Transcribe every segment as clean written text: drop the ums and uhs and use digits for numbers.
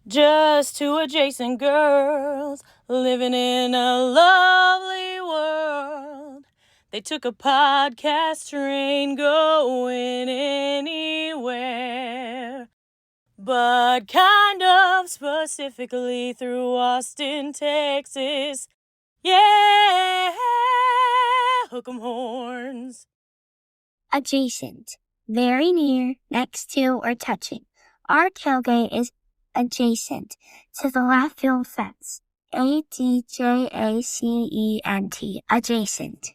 Just two adjacent girls living in a lovely world. They took a podcast train going anywhere, but kind of specifically through Austin, Texas. Yeah, hook 'em horns. Adjacent. Very near, next to, or touching. Our tailgate is adjacent to the left field fence. ADJACENT. Adjacent.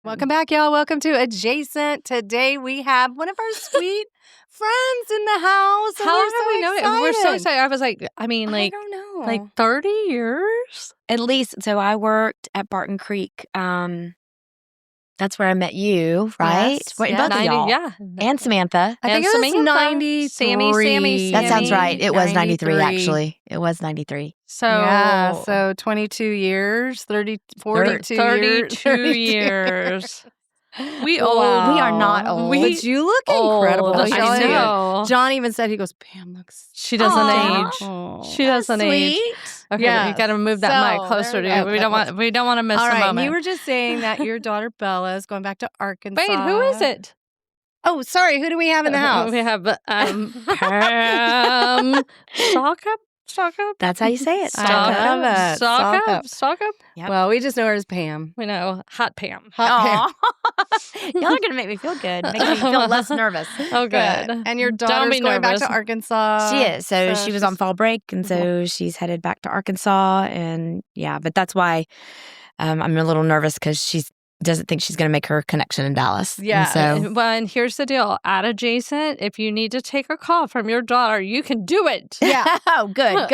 Welcome back, y'all. Welcome to Adjacent. Today we have one of our sweet friends in the house. How long have we known it? We're so excited. I was like, I don't know. like 30 years? At least. So I worked at Barton Creek. That's where I met you, right? Yes, Wait, yes. both of y'all. Yeah. And Samantha. I think it was Samantha, 93. Sammy. That sounds right. It was 93, 93. actually. It was 93. So, Yeah, so 22 years, 42 years. We Wow. old. We are not old. But you look Old. incredible. I Shelley. know. John even said, he goes, Pam looks... She doesn't Aw. age. Oh. She doesn't age. Okay, Yes. you got to move that So, mic closer to there you. we We go. don't want to miss All a right, moment. you were just saying that your daughter Bella is going back to Arkansas. Wait, who is it? Oh, sorry. Who do we have in the house? We have Pam Staulcup. That's how you say it. I love it. Staulcup. Yep. Well, we just know her as Pam. We know Hot Pam. Hot Pam. Y'all are going to make me feel good. Make me feel less nervous. Oh, good. And your Don't daughter's be going back nervous. to Arkansas. She is. So she was on fall break, and so she's headed back to Arkansas. And yeah, but that's why I'm a little nervous because she doesn't think she's going to make her connection in Dallas. Yeah. And so Well, and here's the deal. At Adjacent, if you need to take a call from your daughter, you can do it. Yeah. oh, good. We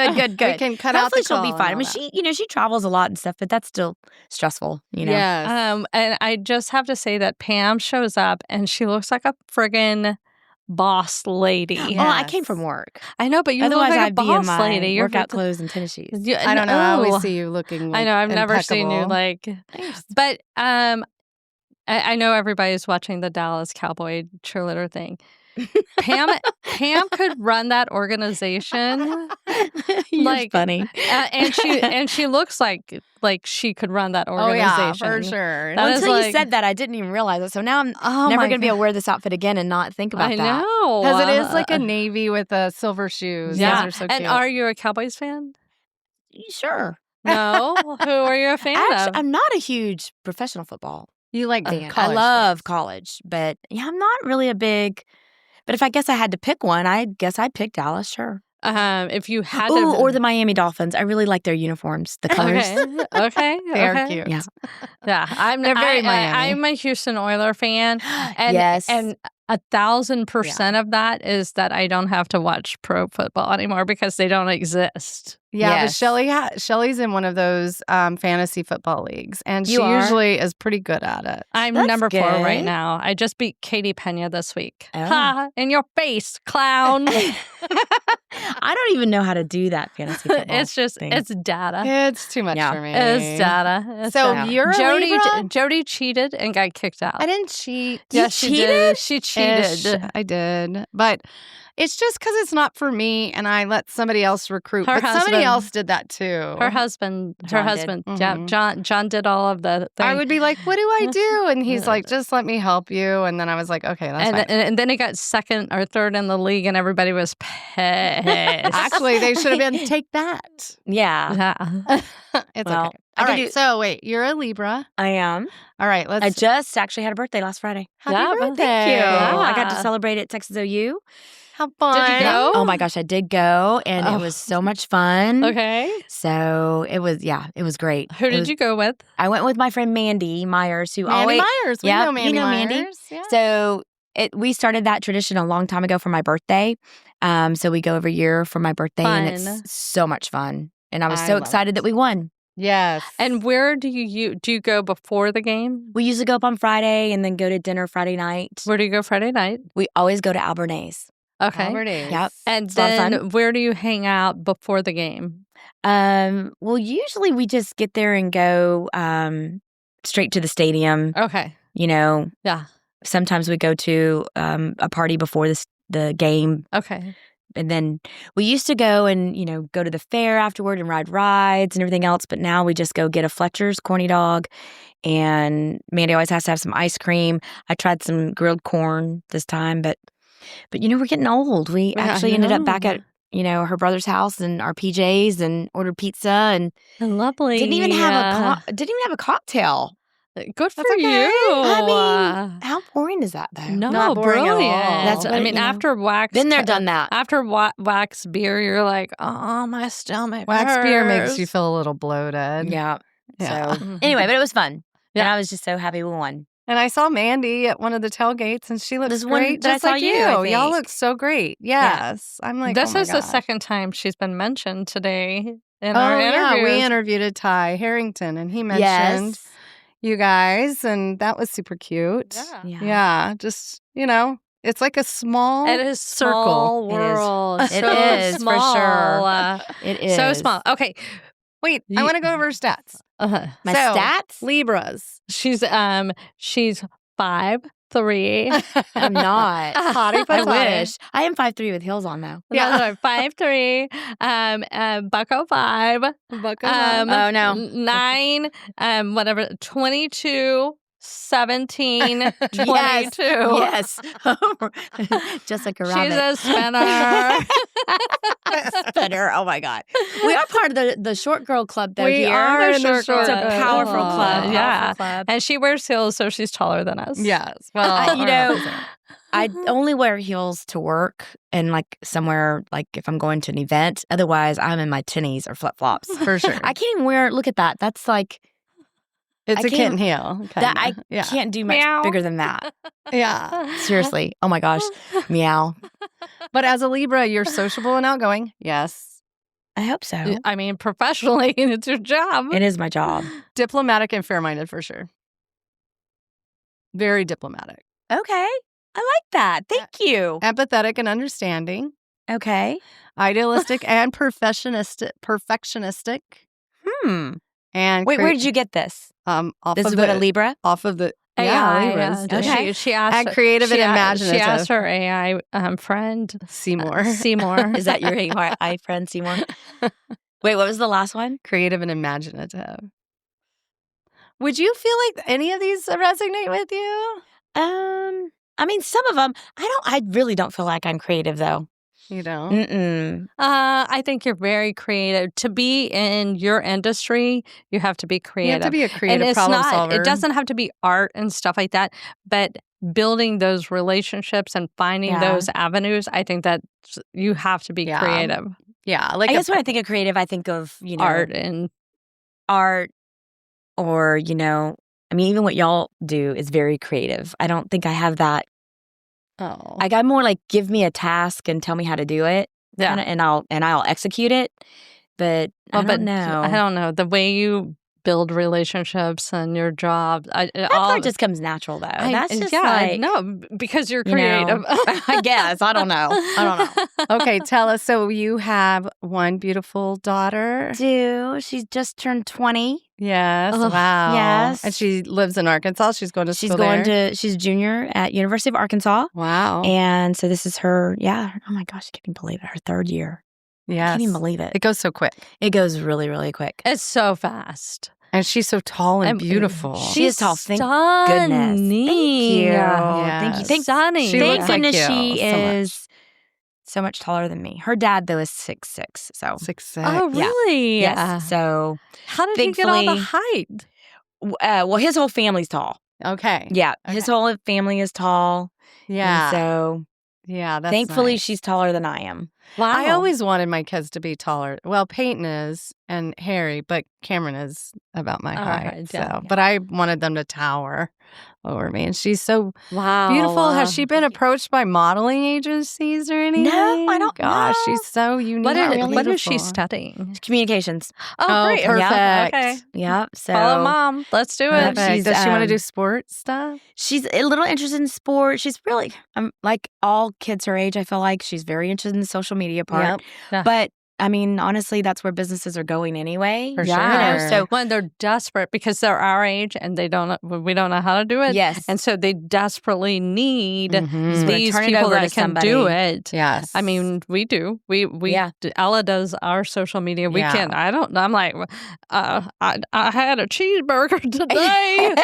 can cut out Hopefully the she'll call be and fine. I all mean, that. she travels a lot and stuff, but that's still stressful, Yes. And I just have to say that Pam shows up and she looks like a friggin' boss lady. Yeah. Well, I came from work. I know, but you Otherwise, look like I'd a be in boss my lady. You're workout clothes and tennis shoes. I don't know. I No. always see you looking I know. I've never seen you impeccable. but I know everybody's watching the Dallas Cowboy cheerleader thing. Pam could run that organization. You're Like, funny. and she looks like she could run that Oh, organization. yeah, for sure. That is Until you like- said that, I didn't even realize it. So now I'm Oh never my going to be able God. to wear this outfit again and not think about I that. know. Because it is like a navy with silver shoes. Yeah. Those are so And cute. are you a Cowboys fan? Sure. No. Who are you a fan Actually, of? I'm not a huge professional football You like fan. college I love sports. college, but yeah, I'm not really a big. But if I guess I had to pick one, I guess I'd pick Dallas. Sure. If you had Ooh, to, or the Miami Dolphins. I really like their uniforms, the colors. okay, They are okay. cute. Yeah. Yeah, They're very Miami. I'm a Houston Oiler fan, and Yes. and 1,000% of that is that I don't have to watch pro football anymore because they don't exist. Yeah, Yes. but Shelly's in one of those fantasy football leagues, and You she are? usually is pretty good at it. I'm That's number 4 right good. now. I just beat Katie Pena this week. Oh. Ha! In your face, clown. I don't even know how to do that fantasy football. It's just thing. it's data. It's too much Yeah. for me. It's data. It's So data. you're a Libra? Jody cheated and got kicked out. I didn't cheat. Yeah, You she cheated? did. She cheated. Ish, I did, but it's just because it's not for me, and I let somebody else recruit. Her but somebody husband- else did that too. Her husband, John did. yeah, Mhm. John did all of the thing. I would be like, "What do I do?" And he's like, "Just let me help you." And then I was like, "Okay, that's and, fine." and then he got second or third in the league, and everybody was pissed. Actually, they should have been take that. Yeah, yeah. It's Well, okay. I All could right. do- So wait, you're a Libra. I am. All right. Let's. I just actually had a birthday last Friday. Happy Yeah, well, birthday! thank you. Oh, I got to Yeah. celebrate at Texas OU. How fun! Did you go? Oh my gosh, I did go, and Oh. it was so much fun. Okay. So it was great. Who It did was- you go with? I went with my friend Mandy Myers, who Mandy always. Myers. We Yeah, know Mandy you know Myers. Mandy. Yeah. So we started that tradition a long time ago for my birthday. So we go every year for my birthday, and Fun. it's so much fun. And I was I so love excited it. that we won. Yes. And where do you go before the game? We usually go up on Friday and then go to dinner Friday night. Where do you go Friday night? We always go to Albernays. Okay. Alberta's. Yep. And It's a lot of then fun. where do you hang out before the game? Well, usually we just get there and go straight to the stadium. Okay. You know, Yeah. sometimes we go to a party before the game. Okay. And then we used to go and, go to the fair afterward and ride rides and everything else. But now we just go get a Fletcher's corny dog. And Mandy always has to have some ice cream. I tried some grilled corn this time, but we're getting old. We actually ended up back at, her brother's house in our PJs and ordered pizza and Lovely. didn't even have a cocktail. Good for okay. you. I mean, how boring is that though? No, Not boring at all. brilliant. That's after wax, been there, done that. After wax beer, you're like, oh, my stomach. Wax beer makes hurts." you feel a little bloated. Yeah. Yeah. So anyway, but it was fun. Yeah. And I was just so happy we won. And I saw Mandy at one of the tailgates, and she looks This one great, that I just saw like you, you. I think. Y'all look so great. Yes. I'm like, This oh my is the gosh. second time she's been mentioned today in Oh, our yeah. interviews. We interviewed Ty Harrington, and he mentioned you guys, and that was super cute. Yeah. Yeah. Just, it's like a small It is circle. small world. It is, for small. sure. It is. So small. Okay. Wait, I want to go over her stats. My So, stats? Libras. She's 5'3". I'm not. Hottie I patati. wish. I am 5'3" with heels on though. Yeah, 5'3". Bucko 5. Bucko Oh, no. 9. Whatever. 22. 17. 22. Yes. Jessica She's Rabbit. a spinner. Spinner. Oh my God. We are part of the short girl club though. We here. are the short short It's a girl powerful club. club. Yeah. Powerful club. And she wears heels, so she's taller than us. Yes. Well, I only wear heels to work and like somewhere like if I'm going to an event. Otherwise, I'm in my tennies or flip flops. for sure. I can't even wear. Look at that. That's like It's I a kitten heel. that. I yeah. can't do much Meow. bigger than that. Yeah. Seriously. Oh my gosh. Meow. But as a Libra, you're sociable and outgoing. Yes. I hope so. I mean, professionally, it's your job. It is my job. Diplomatic and fair-minded for sure. Very diplomatic. Okay. I like that. Thank you. Empathetic and understanding. Okay. Idealistic and perfectionistic. And Wait, where did you get this? off This of is the what a Libra? off of the AI, Libras. Okay. She asked And creative and imaginative. She asked her AI friend Seymour. Seymour. Is that your AI friend, Seymour? Wait, what was the last one? Creative and imaginative. Would you feel like any of these resonate with you? I mean, some of them. I really don't feel like I'm creative though. You know? Mm-mm. I think you're very creative. To be in your industry, you have to be You creative. have to be a and creative it's problem not, solver. It doesn't have to be art and stuff like that, but building those relationships and finding Yeah. those avenues, I think that you have to be Yeah. creative. Yeah. Like I guess when I think of creative, I think of Art and art, or I mean, even what y'all do is very creative. I don't think I have that. Oh. I got more like give me a task and tell me how to do it, yeah. and I'll execute it. But I don't know. I don't know the way you build relationships and your job. That part just comes natural though. That's just like no, because you're you know, creative. I guess I don't know. Okay, tell us. So you have one beautiful daughter. She's just turned 20. Yes. Ugh, Wow. yes. And she lives in Arkansas. She's going to She's school going there. she's a junior at University of Arkansas. Wow. And so this is her, oh my gosh, I can't even believe it. Her third year. I Yes. can't even believe it. It goes so quick. It goes really, really quick. It's so fast. And she's so tall and beautiful. She is tall. Thank stunning. goodness. Thank you. Yes. Thank you. Thank Stunning. She Thank looks like goodness you she so much. is so much taller than me. Her dad, though, is 6'6". So 6'6". Oh, Yeah. really? yes. So How did he get all the thankfully- height? well, his whole family's tall. Okay. Yeah. His whole family is tall. Yeah. And so Yeah. That's thankfully nice. she's taller than I am. Wow. I always wanted my kids to be taller. Well, Peyton is and Harry, but Cameron is about my All height. right, yeah. So, but I wanted them to tower over me. And she's so Wow. beautiful. Has she been approached by modeling agencies or anything? I don't Gosh, know. she's so unique. What and is she beautiful. studying? Communications. Oh, great. perfect. Okay. Yeah. So Follow mom. Let's do it. Yep. Perfect. She's, Does she want to um, do sports stuff? she's a little interested in sports. She's really, like all kids her age, I feel like she's very interested in the social media part. Yep. Yeah. But I mean, honestly, that's where businesses are going anyway. For Yeah. sure. So When they're desperate because they're our age and we don't know how to do it. yes. And so they desperately need Mhm. these Turn it people over that to can do somebody. it. Yes. I mean, we do. Yeah. Ella does our social media. We Yeah. can't. I'm like, I had a cheeseburger today.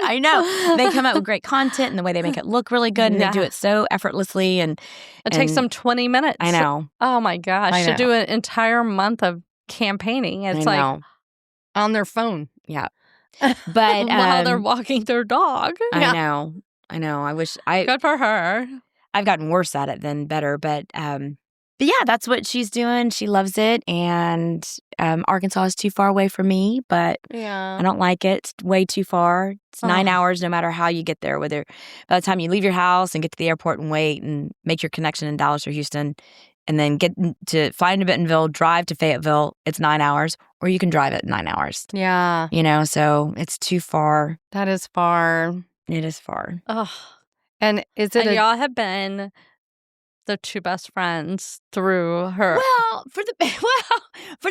I know. They come up with great content and the way they make it look really good, and they do Yeah. it so effortlessly. And It takes them 20 minutes. I know. Oh my gosh. I To know. do an entire month of campaigning. It's I like know. on their phone. Yeah. But while they're walking their dog. I know. I wish Good for her. I've gotten worse at it than better, but yeah, that's what she's doing. She loves it, and Arkansas is too far away from me, but Yeah. I don't like it. It's way too far. It's 9 Oh. hours no matter how you get there, whether by the time you leave your house and get to the airport and wait and make your connection in Dallas or Houston, and then fly into Bentonville, drive to Fayetteville, it's 9 hours, or you can drive it 9 hours. Yeah. So it's too far. That is far. It is far. Oh. And is it And y'all have been the two best friends through her. Well, for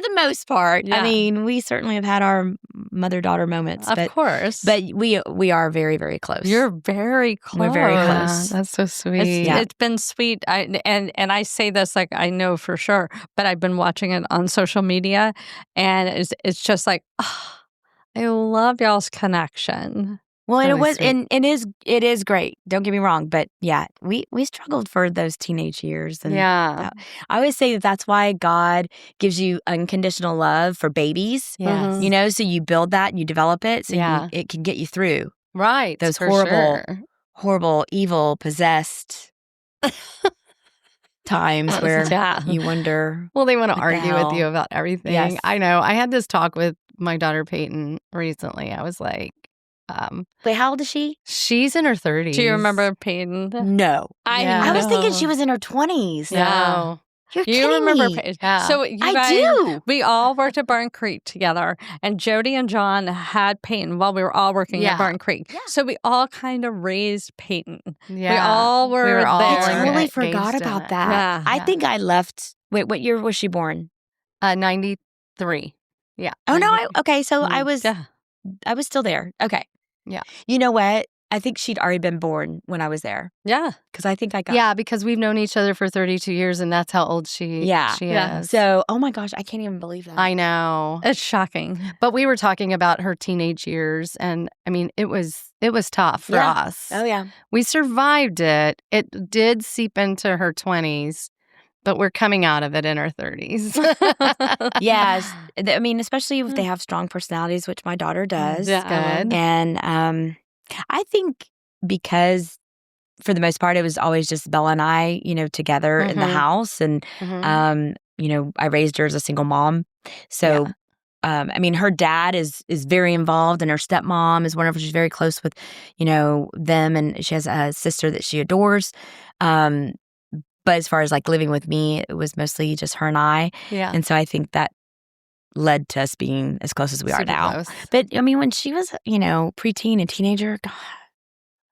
the most part, Yeah. I mean, we certainly have had our mother-daughter moments, Of course. but we are very, very close. You're very close. We're very Yeah, close. that's so sweet. Yeah. It's been sweet. And I say this like I know for sure, but I've been watching it on social media, and it's just like, I love y'all's connection. Well, and Really it was, sweet. and it is great. Don't get me wrong, but yeah, we struggled for those teenage years, and Yeah. I always say that's why God gives you unconditional love for babies. Yes. Mhm. So you build that and you develop it, so Yeah. it can get you through Right. those for horrible, sure. horrible, evil, possessed times where Yeah. you wonder. Well, they want to What the argue with you hell? about everything. Yes. I know. I had this talk with my daughter Peyton recently. I was like, Wait, how old is she? she's in her 30s. Do you remember Peyton? No, Yeah. I was thinking know. she was in her 20s. Yeah. No. You're You kidding remember me. Peyton? Yeah. So you I guys, do. we all worked at Barn Creek together, and Jody and John had Peyton while we were all working Yeah. at Barn Creek. Yeah. So we all kind of raised Peyton. Yeah. We all were all there. I totally engaged forgot in about it. that. Yeah. I Yeah. think I left. Wait, what year was she born? 93. Yeah. Oh no, 93. okay. So I Mhm. was Yeah. still there. Okay. Yeah. You know what? I think she'd already been born when I was there Yeah. because I think I got. Yeah, because we've known each other for 32 years, and that's how old she Yeah. Yeah. is. So, oh my gosh, I can't even believe that. I know. It's shocking. But we were talking about her teenage years, and I mean, it was tough for Yeah. us. Oh yeah. We survived it. It did seep into her 20s, but we're coming out of it in our 30s. Yes. I mean, especially if they have strong personalities, which my daughter does. Yeah. Good. And I think because for the most part, it was always just Bella and I, together in the Mhm. house. And, Mhm. I raised her as a single mom. So, I mean, her dad is very involved, and her stepmom is wonderful. She's very close with, them. And she has a sister that she adores. But as far as like living with me, it was mostly just her and I. Yeah. And so I think that led to us being as close as we are Super now. close. But I mean, when she was, preteen and teenager, God,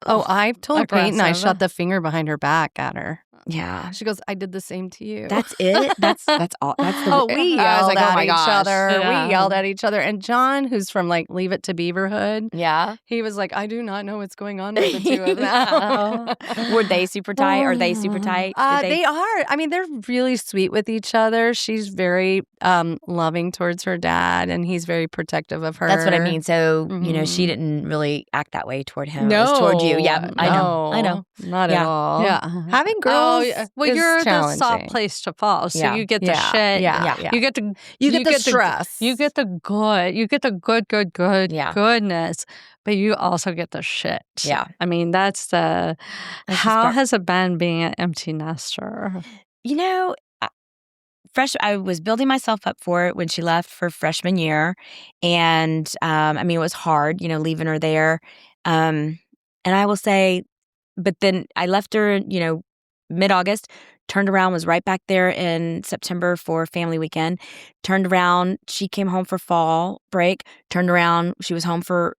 Oh, I've told Peyton I aggressive. shot the finger behind her back at her. yeah, She goes, I did the same to you. that's it. That's all. That's the. Oh, we I was yelled like, oh at my each gosh. other. Yeah. We yelled at each other. And John, who's from like Leave It to Beaverhood, Yeah. he was like, I do not know what's going on with the two of them. Were they super tight? Are they super tight? Did They are. I mean, they're really sweet with each other. She's very loving towards her dad, and he's very protective of her. That's what I mean. So she Mhm. didn't really act that way toward him. It was toward you. Yeah, I know. I know. Not Yeah. at all. Yeah. Having girls well, is you're the challenging. soft place to fall. So Yeah. you get the Yeah. shit. Yeah. You get the You get the stress. You get the good. You get the good Yeah. goodness. But you also get the shit. Yeah. I mean, that's the. That's the How part. has it been being an empty nester? I was building myself up for it when she left for freshman year. And, I mean, it was hard, leaving her there. And I will say, but then I left her, mid-August, turned around, was right back there in September for family weekend, turned around. She came home for fall break, turned around. She was home for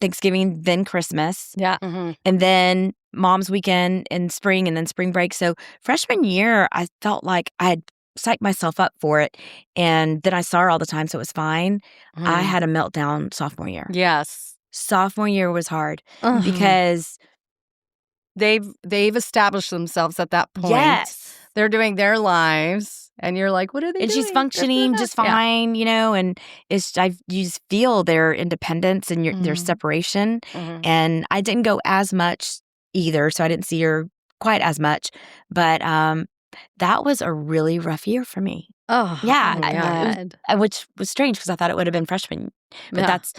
Thanksgiving, then Christmas. Yeah. Mhm. And then mom's weekend in spring, and then spring break. So freshman year, I felt like I had psych myself up for it. And then I saw her all the time, so it was fine. I had a meltdown sophomore year. Yes. Sophomore year was hard Ugh. because They've established themselves at that point. yes. They're doing their lives, and you're like, what are they And doing? she's functioning just fine, and you just feel their independence and their separation. Mhm. And I didn't go as much either, so I didn't see her quite as much. But that was a really rough year for me. Oh, Yeah, God. Which was strange because I thought it would have been freshman. But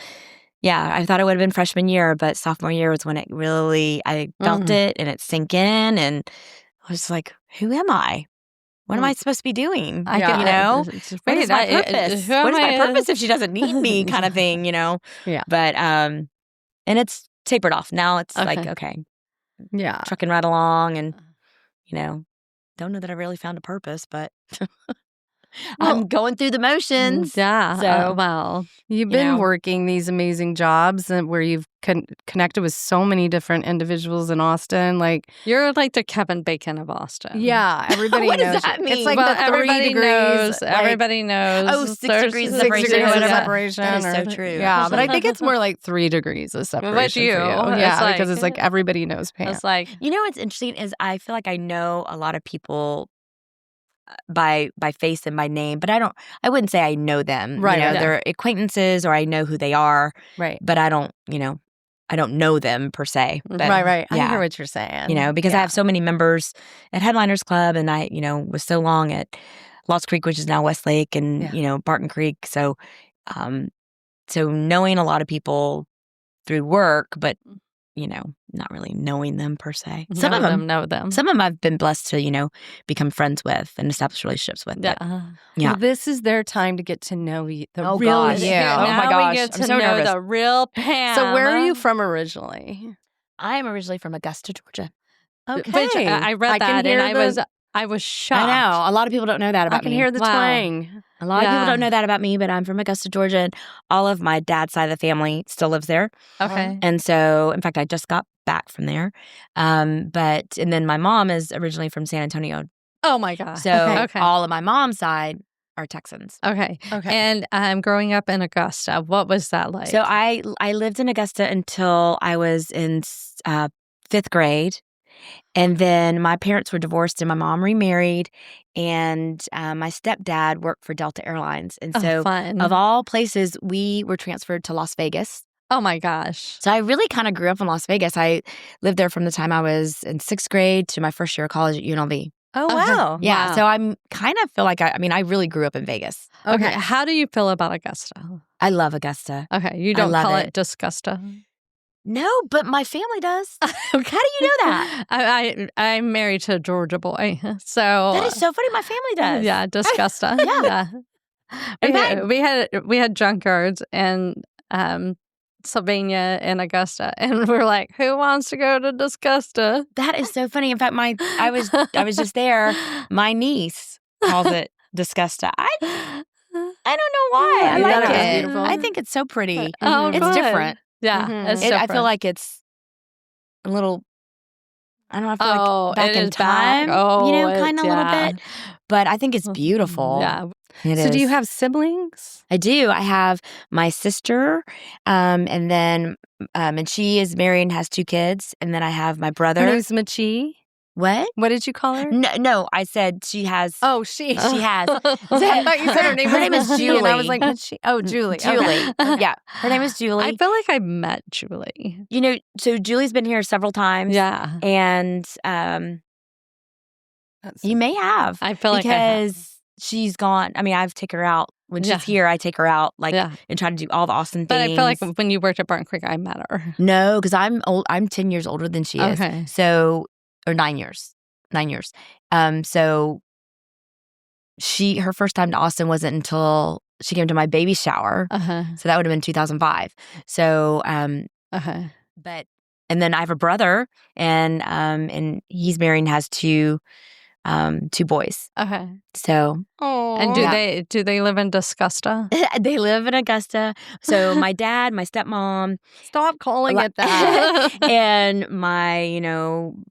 Yeah. I thought it would have been freshman year, but sophomore year was when I felt it and it sank in, and I was like, who am I? What am I supposed to be doing? What is my purpose? What is my purpose if she doesn't need me, kind of thing, Yeah. But and it's tapered off. Now it's like, okay, Yeah. trucking right along, and don't know that I really found a purpose, but I'm going through the motions. Yeah. So, well, You've been working these amazing jobs where you've connected with so many different individuals in Austin. Like, you're like the Kevin Bacon of Austin. yeah, everybody What knows. does that mean? It's like Well, the 3 everybody degrees. knows. Like, Everybody knows. Oh, 6 degrees of 6 separation. degrees of Yeah. separation. That is so or- true. Yeah, but I think it's more like 3 degrees of separation With for you. Yeah, It's because it's like everybody knows Pam. It's like, What's interesting is I feel like I know a lot of people by face and by name, but I wouldn't say I know them. Right, right. They're acquaintances or I know who they are, Right. but I don't know them per se. But, Right. I yeah. hear what you're saying. Because I have so many members at Headliners Club, and I, was so long at Lost Creek, which is now Westlake, and, Barton Creek. So, so knowing a lot of people through work, but, not really knowing them per se. Some of them know them. Some of them I've been blessed to, become friends with and establish relationships with. Yeah. Well, this is their time to get to know you, the Oh, real gosh. you. Yeah. Oh, my Now gosh. we get I'm to so know nervous. the real Pam. So where are you from originally? I am originally from Augusta, Georgia. Okay. Which I read that and I was I shocked. know. A lot of people don't know that about I can me. hear the twang. A lot of people don't know that about me, but I'm from Augusta, Georgia, and all of my dad's side of the family still lives there. Okay. And so, in fact, I just got back from there. And then my mom is originally from San Antonio. Oh my God. So okay. all of my mom's side are Texans. Okay. Okay. And growing up in Augusta, what was that like? So I lived in Augusta until I was in 5th grade. And then my parents were divorced and my mom remarried. And my stepdad worked for Delta Airlines. And so fun. of all places, we were transferred to Las Vegas. Oh my gosh. So I really kind of grew up in Las Vegas. I lived there from the time I was in 6th grade to my first year of college at UNLV. Oh, wow. Yeah. Wow. So I'm kind of feel like I really grew up in Vegas. Okay. How do you feel about Augusta? I love Augusta. Okay. You don't love call it. it Disgusta? No, but my family does. How do you know that? I'm married to a Georgia boy. So That is so funny. My family does. Yeah, Disgusta. Yeah. We had junkyards in Sylvania and Augusta, and we're like, who wants to go to Disgusta? That is so funny. In fact, I was just there. My niece calls it Disgusta. I don't know why. I You like thought it was it. beautiful? I think it's so pretty. Oh, It's good. different. Yeah, Mhm. it's I feel different. like it's a little. I don't know. I feel Oh, like back it in is back. time. Oh, kind of a little yeah. bit. But I think it's beautiful. Yeah. It So do you is. have siblings? I do. I have my sister, and then and she is married and has 2 kids, and then I have my Her brother. name's Machi. What? What did you call her? No, I said she has. Oh, she. She has. I thought you said her name Her was name is Machi, and I was Julie. like, Machi. Oh, Julie. Okay. Julie. Yeah, her name is Julie. I feel like I met Julie. So Julie's been here several times. Yeah. And That's- you may have. I feel like I have. because she's gone. I mean, I've taken her out when Yeah. she's here. I take her out Yeah. and try to do all the Austin But things. I feel like when you worked at Barton Creek, I met her. No, because I'm old. I'm 10 years older than she is. Okay. So, or 9 years. 9 years. So her first time to Austin wasn't until she came to my baby shower. Uh-huh. So that would have been 2005. So, Uh-huh. and then I have a brother, and he's married and has 2 2 boys. Okay. So And do they live in Disgusta? they live in Augusta. So my dad, my stepmom, Stop calling it that. and my,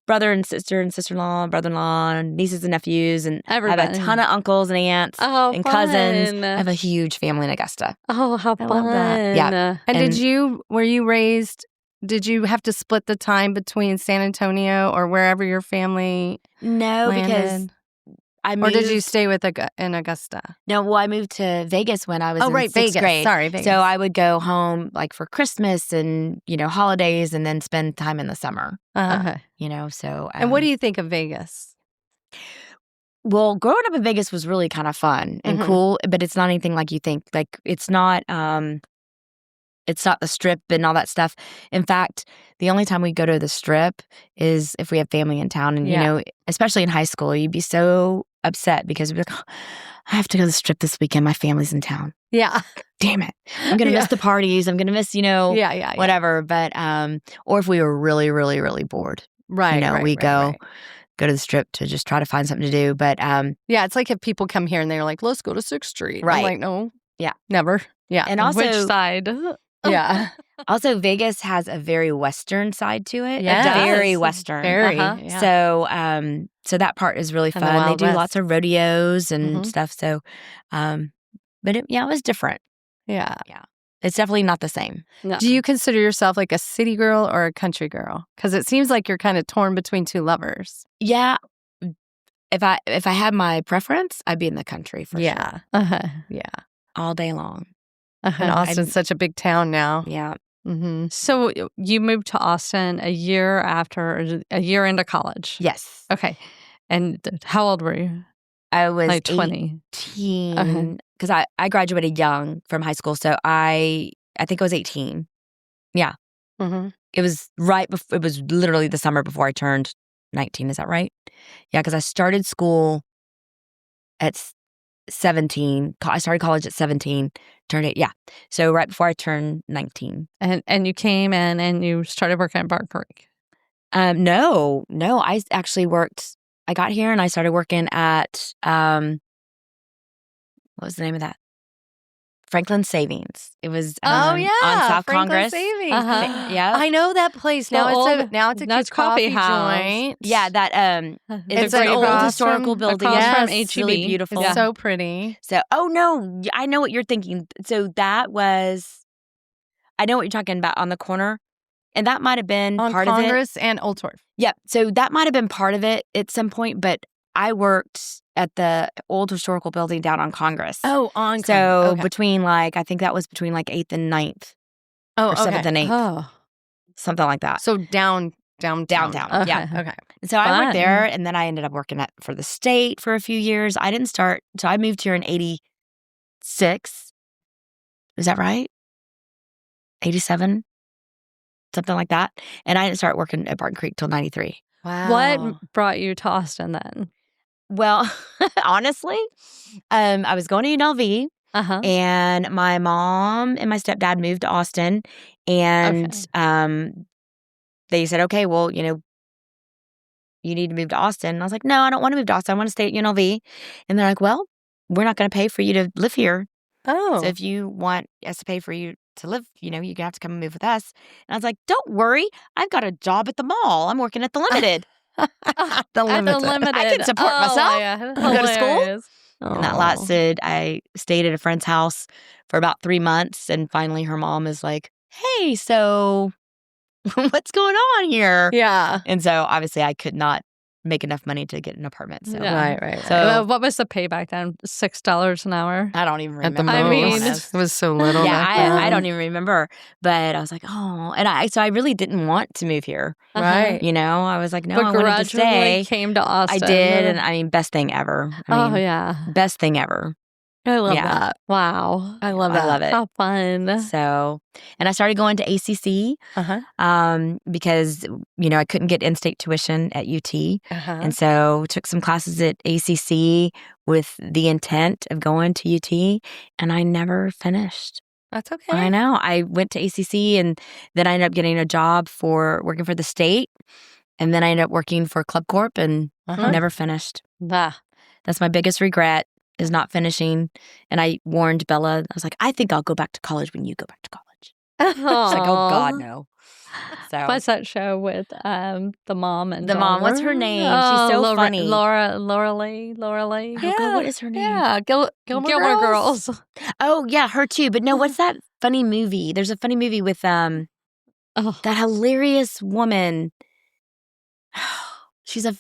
brother and sister-in-law, brother-in-law, and nieces and nephews, and I have Everybody. a ton of uncles and aunts and cousins. Fun. I have a huge family in Augusta. Oh, how fun. love that. Yeah. And were you raised, did you have to split the time between San Antonio or wherever your family No, landed? because I moved. Or did you stay in Augusta? No, well, I moved to Vegas when I was in Vegas. sixth grade. Sorry, Vegas. So I would go home like for Christmas and, holidays and then spend time in the summer. Uh-huh. So. And what do you think of Vegas? Well, growing up in Vegas was really kind of fun and cool, but it's not anything like you think. Like it's not the Strip and all that stuff. In fact, the only time we go to the Strip is if we have family in town. And, especially in high school, you'd be so upset because we'd be like, oh, I have to go to the Strip this weekend. My family's in town. Yeah. Damn it. I'm going to miss the parties. I'm going to miss, Yeah. whatever. But, or if we were really, really, really bored, Right. we go to the Strip to just try to find something to do. But, yeah, it's like if people come here and they're like, let's go to 6th Street. Right. I'm like, no. Yeah. Never. Yeah. And also, which side? Yeah. Also, Vegas has a very Western side to it. Yes. Very Western. Very. Yeah. So that part is really And the fun. They Wild do West. lots of rodeos and stuff. So, but it was different. Yeah. It's definitely not the same. No. Do you consider yourself like a city girl or a country girl? Because it seems like you're kind of torn between two lovers. Yeah. If I had my preference, I'd be in the country for sure. Uh-huh. Yeah. All day long. And Austin's such a big town now. Yeah. Mm-hmm. So you moved to Austin a year into college. Yes. Okay. And how old were you? I was Like 20. 18 because I graduated young from high school. So I think I was 18. Yeah. Mm-hmm. It was right before, it was literally the summer before I turned 19. Is that right? Yeah, because I started school at 17. I started college at 17, turned 8. Yeah. So right before I turned 19. And you came in and you started working at Barton Creek. No. I actually worked, I got here and I started working at, what was the name of that? Franklin Savings. It was on South Franklin Congress. Savings. Uh-huh. Yeah. I know that place. The Now old- it's a now it's cute coffee house. joint. Yeah, that it's an an old across historical from- building. across from It's HEB. really beautiful. It's so pretty. So, oh no, I know what you're thinking. So I know what you're talking about on the corner, and that might have been On part of it. Congress and Old Torf. Yep. So that might have been part of it at some point, but I worked at the old historical building down on Congress. Oh, on so Congress. Okay. between I think that was between 8th and 9th or 7th and 8th, Oh. something like that. So downtown. Downtown. Yeah. Okay. So I Fun. worked there, and then I ended up working for the state for a few years. I didn't start, so I moved here in 86. Is that right? 87? Something like that. And I didn't start working at Barton Creek till 93. Wow. What brought you to Austin then? Well, honestly, I was going to UNLV, Uh-huh. and my mom and my stepdad moved to Austin, and they said, okay, well, you need to move to Austin. And I was like, no, I don't want to move to Austin. I want to stay at UNLV. And they're like, well, we're not going to pay for you to live here. Oh. So if you want us to pay for you to live, you're going to have to come and move with us. And I was like, don't worry. I've got a job at the mall. I'm working at the Limited. The At the Limited. Limited. I can support myself. Yeah. Go to school. Hilarious. And that lasted, I stayed at a friend's house for about 3 months. And finally her mom is like, hey, so what's going on here? Yeah. And so obviously I could not make enough money to get an apartment. So Yeah. Right. So- What was the pay back then? $6 an hour? I don't even At the remember. most. I mean- It was so little. Yeah, back then. I don't even remember. But I was like, oh, and so I really didn't want to move here. Right. I was like, no, But I wanted to stay. gradually came to Austin. I did, and I mean, best thing ever. Yeah. Best thing ever. I love Yeah. that. Wow. I love that. I love it. How fun. So, and I started going to ACC because I couldn't get in-state tuition at UT, and so took some classes at ACC with the intent of going to UT, and I never finished. That's okay. I know. I went to ACC, and then I ended up getting a job for working for the state, and then I ended up working for Club Corp, and never finished. Nah. That's my biggest regret, is not finishing. And I warned Bella. I was like, I think I'll go back to college when you go back to college. She's like, oh God, no. So What's that show with the mom and the mom, what's her daughter? name? She's so funny. Laura Lee. Oh, God, what is her name? Yeah, Gilmore Girls. Oh, yeah, her too. But no, what's that funny movie? There's a funny movie with that hilarious woman. She's a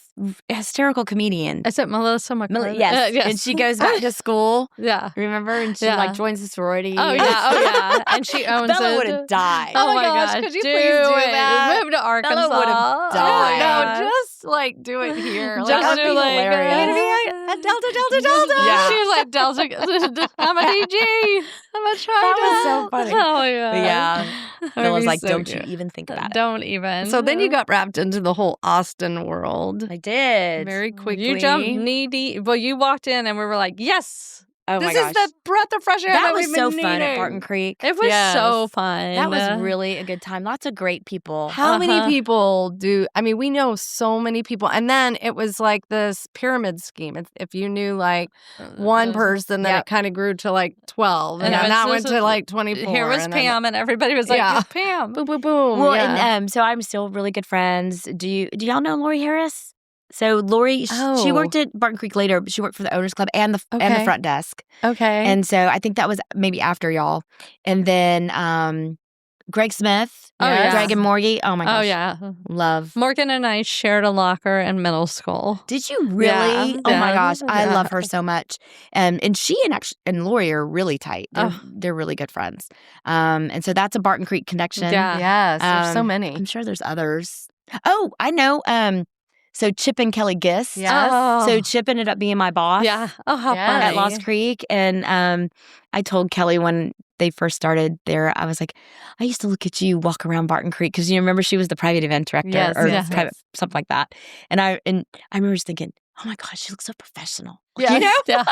hysterical comedian. Is it Melissa McCarthy? Yes. Yes. And she goes back to school. Yeah. Remember? And she like joins the sorority. Oh, yeah. And she owns it. Bella would have died. Oh, my gosh. Could you do please do it. that? Move to Arkansas. Bella would have died. No, just like do it here. Just Like, do like hilarious. a Delta. Yeah. She was like, Delta, I'm a DG. I'm a Tri-Delta. That was so funny. Oh, my God. But yeah. That'd Bella's be like, so don't good. you even think about it. Don't even. So then you got wrapped into the whole Austin world I did. very quickly. You jumped knee deep. Well, you walked in and we were like, yes. Oh This my is gosh. the breath of fresh air That we've was been so fun at needing. Barton Creek. It was Yes. so fun. That was really a good time. Lots of great people. How many Uh-huh. people do? I mean, we know so many people, and then it was like this pyramid scheme. If you knew like one person, then Yep. it kind of grew to like 12, and Yeah. then that This went was- to like 24. Here was and then- Pam, and everybody was like, Yeah. "It's Pam. Boom, boom, boom. Well, yeah. and so I'm still really good friends. Do y'all know Lori Harris? So Lori, she Oh. worked at Barton Creek later, but she worked for the Owners Club and the Okay. front desk. Okay. And so I think that was maybe after y'all. And then Greg Smith, Oh, yeah. Greg and Morgie. Oh my gosh, Oh, yeah. love. Morgan and I shared a locker in middle school. Did you really? Yeah. Oh my Yeah. gosh, I Yeah. love her so much. And she and Lori are really tight. Oh. They're really good friends. And so that's a Barton Creek connection. Yeah. yes, there's so Um, many. I'm sure there's others. Oh, I know. So Chip and Kelly Giss. Yes. Oh. So Chip ended up being my boss. Yeah. Oh, how Yes. funny. At Lost Creek, and I told Kelly when they first started there, I was like, I used to look at you walk around Barton Creek because you remember she was the private event director Yes, or yes, private something like that, and I remember just thinking, oh my gosh, she looks so professional. Yes. You know? Yeah.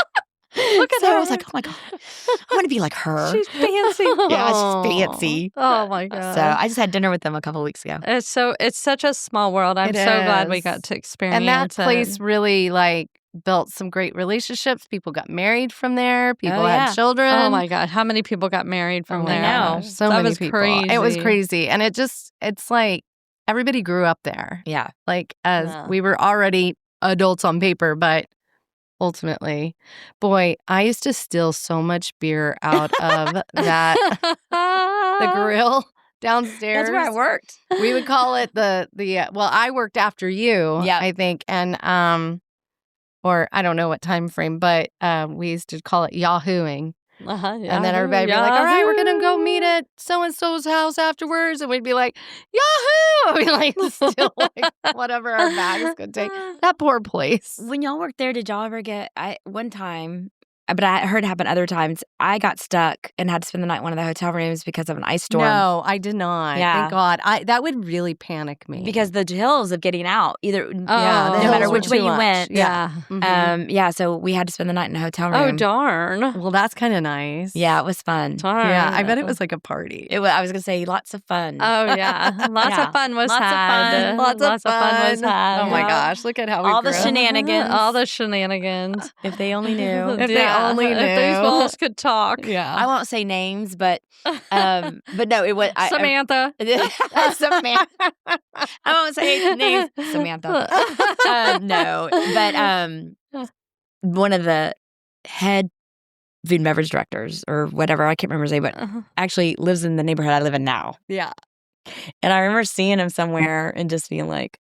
Look at So her. I her. was like, oh my god, I want to be like her. She's fancy. Yeah, she's fancy. Oh, my God. So I just had dinner with them a couple of weeks ago. It's such a small world. I'm It so glad we is. got to experience And that it. place really like built some great relationships. People got married from there. People yeah. had children. Oh my God, how many people got married from Oh my there? know. gosh, so that many was people. crazy. It was crazy. And it's like everybody grew up there. Yeah. Like as Yeah. we were already adults on paper, but ultimately, boy, I used to steal so much beer out of the grill downstairs. That's where I worked. We would call it the well, I worked after you, Yeah. I think, and or I don't know what time frame, but we used to call it Yahooing. And then everybody would be like, all right, we're going to go meet at so-and-so's house afterwards. And we'd be like, Yahoo! We'd like still like whatever our bags could take. That poor place. When y'all worked there, did y'all ever get one time, but I heard it happen other times, I got stuck and had to spend the night in one of the hotel rooms because of an ice storm. No, I did not. Yeah. Thank God. That would really panic me. Because the hills of getting out, either yeah, the no hills matter were which way too you much. went. Yeah. Mhm. So we had to spend the night in a hotel Oh, room. darn. Well, that's kind of nice. Yeah, it was fun. Darn. Yeah, I bet it was like a party. I was gonna say lots of fun. Oh, yeah. Lots Yeah. of fun was Lots of had. fun. Lots of fun. was had. Oh my Yeah. gosh, look at how we All the grew. shenanigans. All the shenanigans. If they only knew. If they only If these knew. walls could talk. Yeah. I won't say names, but no, it was Samantha. Samantha. I won't say names. Samantha. No, but one of the head food and beverage directors or whatever, I can't remember his name, but actually lives in the neighborhood I live in now. Yeah. And I remember seeing him somewhere and just being like,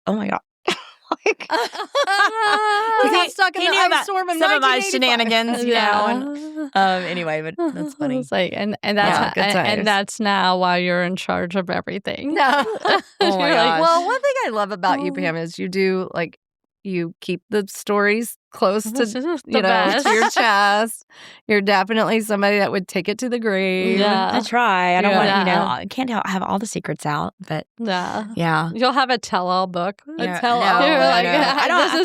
oh my God. Like, We got stuck in he the knew ice about storm in some of my 1985. shenanigans, you know. And, anyway, but that's funny. It's like, and that's Yeah, good times. and that's now while you're in charge of everything. No. Oh my You're like, gosh. Well, one thing I love about you, Pam, is you do like you keep the stories close to, The to best. your chest. You're definitely somebody that would take it to the grave. Yeah. I try. I don't want Yeah. I can't have all the secrets out, but Yeah. yeah. You'll have a tell-all book. Yeah, tell-all. You're like, I don't- this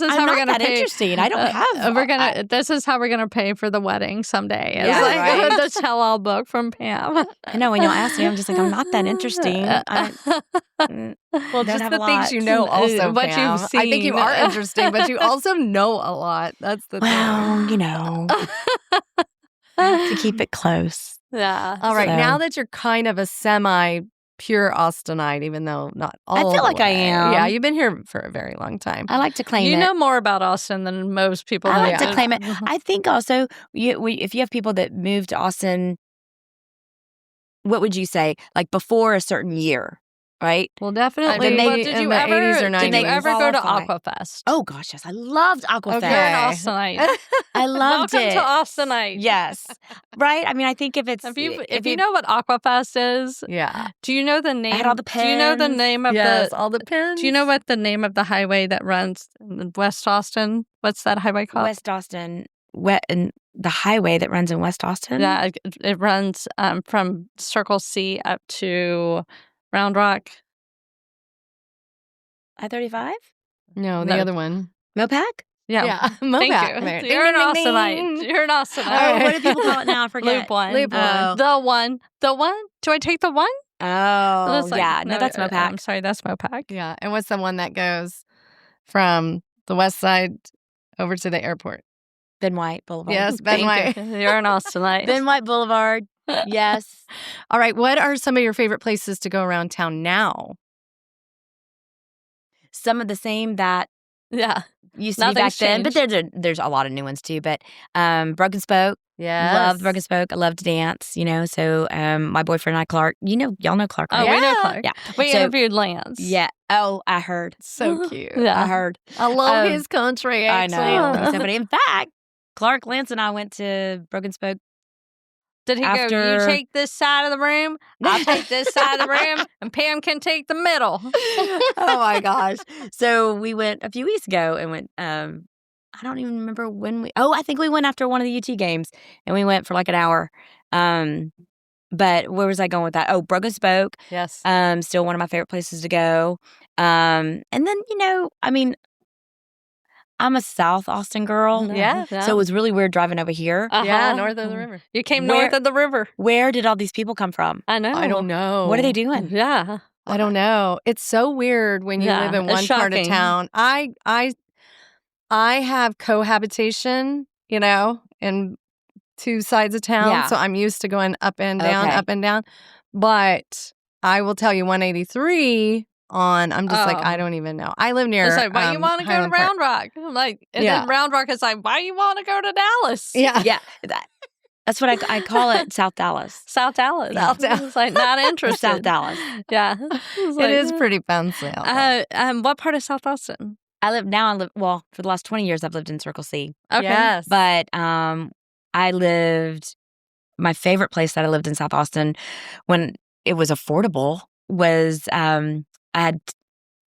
is how I'm we're not gonna that pay. interesting. I don't have. This is how we're gonna pay for the wedding someday. It's Yeah, like right. the tell-all book from Pam. I know when y'all ask me, I'm just like, I'm not that interesting. Well, don't just have the a things lot. you know also, What Pam. you've I think you seen. are interesting, but you also know a lot. That's the thing. Well, I have to keep it close. Yeah. All right, So- now that you're kind of a semi-pure Austinite, even though not all I feel the like I way. am. Yeah, you've been here for a very long time. I like to claim You it. know more about Austin than most people. I like do. to claim it. I think also, if you have people that move to Austin, what would you say? Like before a certain year, right? Well, definitely Well, in the 80s or 90s. Did you ever go to qualify? Aquafest? Oh gosh, yes, I loved Aquafest. Okay. You're an Austinite. I loved Welcome it. to Austinite. Yes, right. I mean, I think if it's If you know what Aquafest is, Yeah. do you know the name? had all the Do you know the pins. name of Yes, the? all the pins. Do you know what the name of the highway that runs in West Austin? What's that highway called? West Austin, and the highway that runs in West Austin. Yeah, it runs from Circle C up to Round Rock. I-35, No, the No. other one. Mopac. Yeah. Thank Mopac. you. There. You're an Ding, ding, Austinite. ding. You're an Austinite. Oh, what do people call it now? I forget. Loop one. Loop one. The one. The one? Do I take the one? Oh, That's like- yeah. No, that's Mopac. I'm sorry, that's Mopac. Yeah, and what's the one that goes from the west side over to the airport? Ben White Boulevard. Yes, Ben White. You're an Austinite. Ben White Boulevard. Yes. All right, what are some of your favorite places to go around town now? Some of the same that Yeah. used to be back Nothing's then, but changed. there's a lot of new ones too. But Broken Spoke. Yes. Loved Broken Spoke. I loved to dance, So my boyfriend and I, Clark, y'all know Clark, Oh, right? we know Clark. Yeah. We So- interviewed Lance. Yeah. Oh, I heard. So cute. Yeah. I heard. I love Um, his country I accent. know. He's so funny. In fact, Clark, Lance, and I went to Broken Spoke. Did he go, After- you take this side of the room, I'll take this side of the room, and Pam can take the middle. Oh my gosh. So we went a few weeks ago and went, I don't even remember when I think we went after one of the UT games and we went for like an hour. But where was I going with that? Oh, Broken Spoke. Yes. Still one of my favorite places to go. And then, I'm a South Austin girl. Yeah. So it was really weird driving over here. Yeah, north of the river. You came Where- north of the river. Where did all these people come from? I know. I don't know. What are they doing? Yeah. I don't know. It's so weird when you Yeah, live in it's one part of shocking. town. I have cohabitation, in two sides of town. Yeah. So I'm used to going up and down, Okay. up and down. But I will tell you 183 I'm just like, Oh. I don't even know. I live near It's like, why you want to go to Highland Park. Round Rock? I'm like, and Yeah. then Round Rock is like, why you want to go to Dallas? Yeah. Yeah. That's what I call it, South Dallas. South Dallas. South Dallas. It's like not interested. South Dallas. Yeah. It is pretty fancy. What part of South Austin? Well, for the last 20 years, I've lived in Circle C. Okay. Yes. But my favorite place that I lived in South Austin when it was affordable was,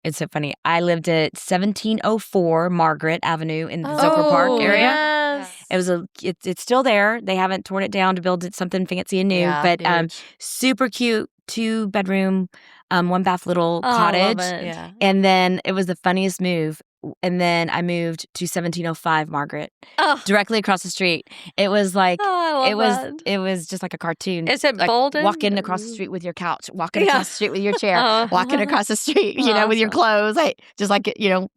it's so funny. I lived at 1704 Margaret Avenue in the Zilker Park area. Yes. It was it's still there. They haven't torn it down to build it something fancy and new, Yeah, but huge. super cute, 2-bedroom, 1-bath little Oh, I love cottage. it. Yeah. And then it was the funniest move. And then I moved to 1705 Margaret, Oh, directly across the street. It was like I love that. it was just like a cartoon. Is it like Bolden? walking across the street with your couch, walking Yeah. across the street with your chair, Oh. walking across the street, with your clothes, just like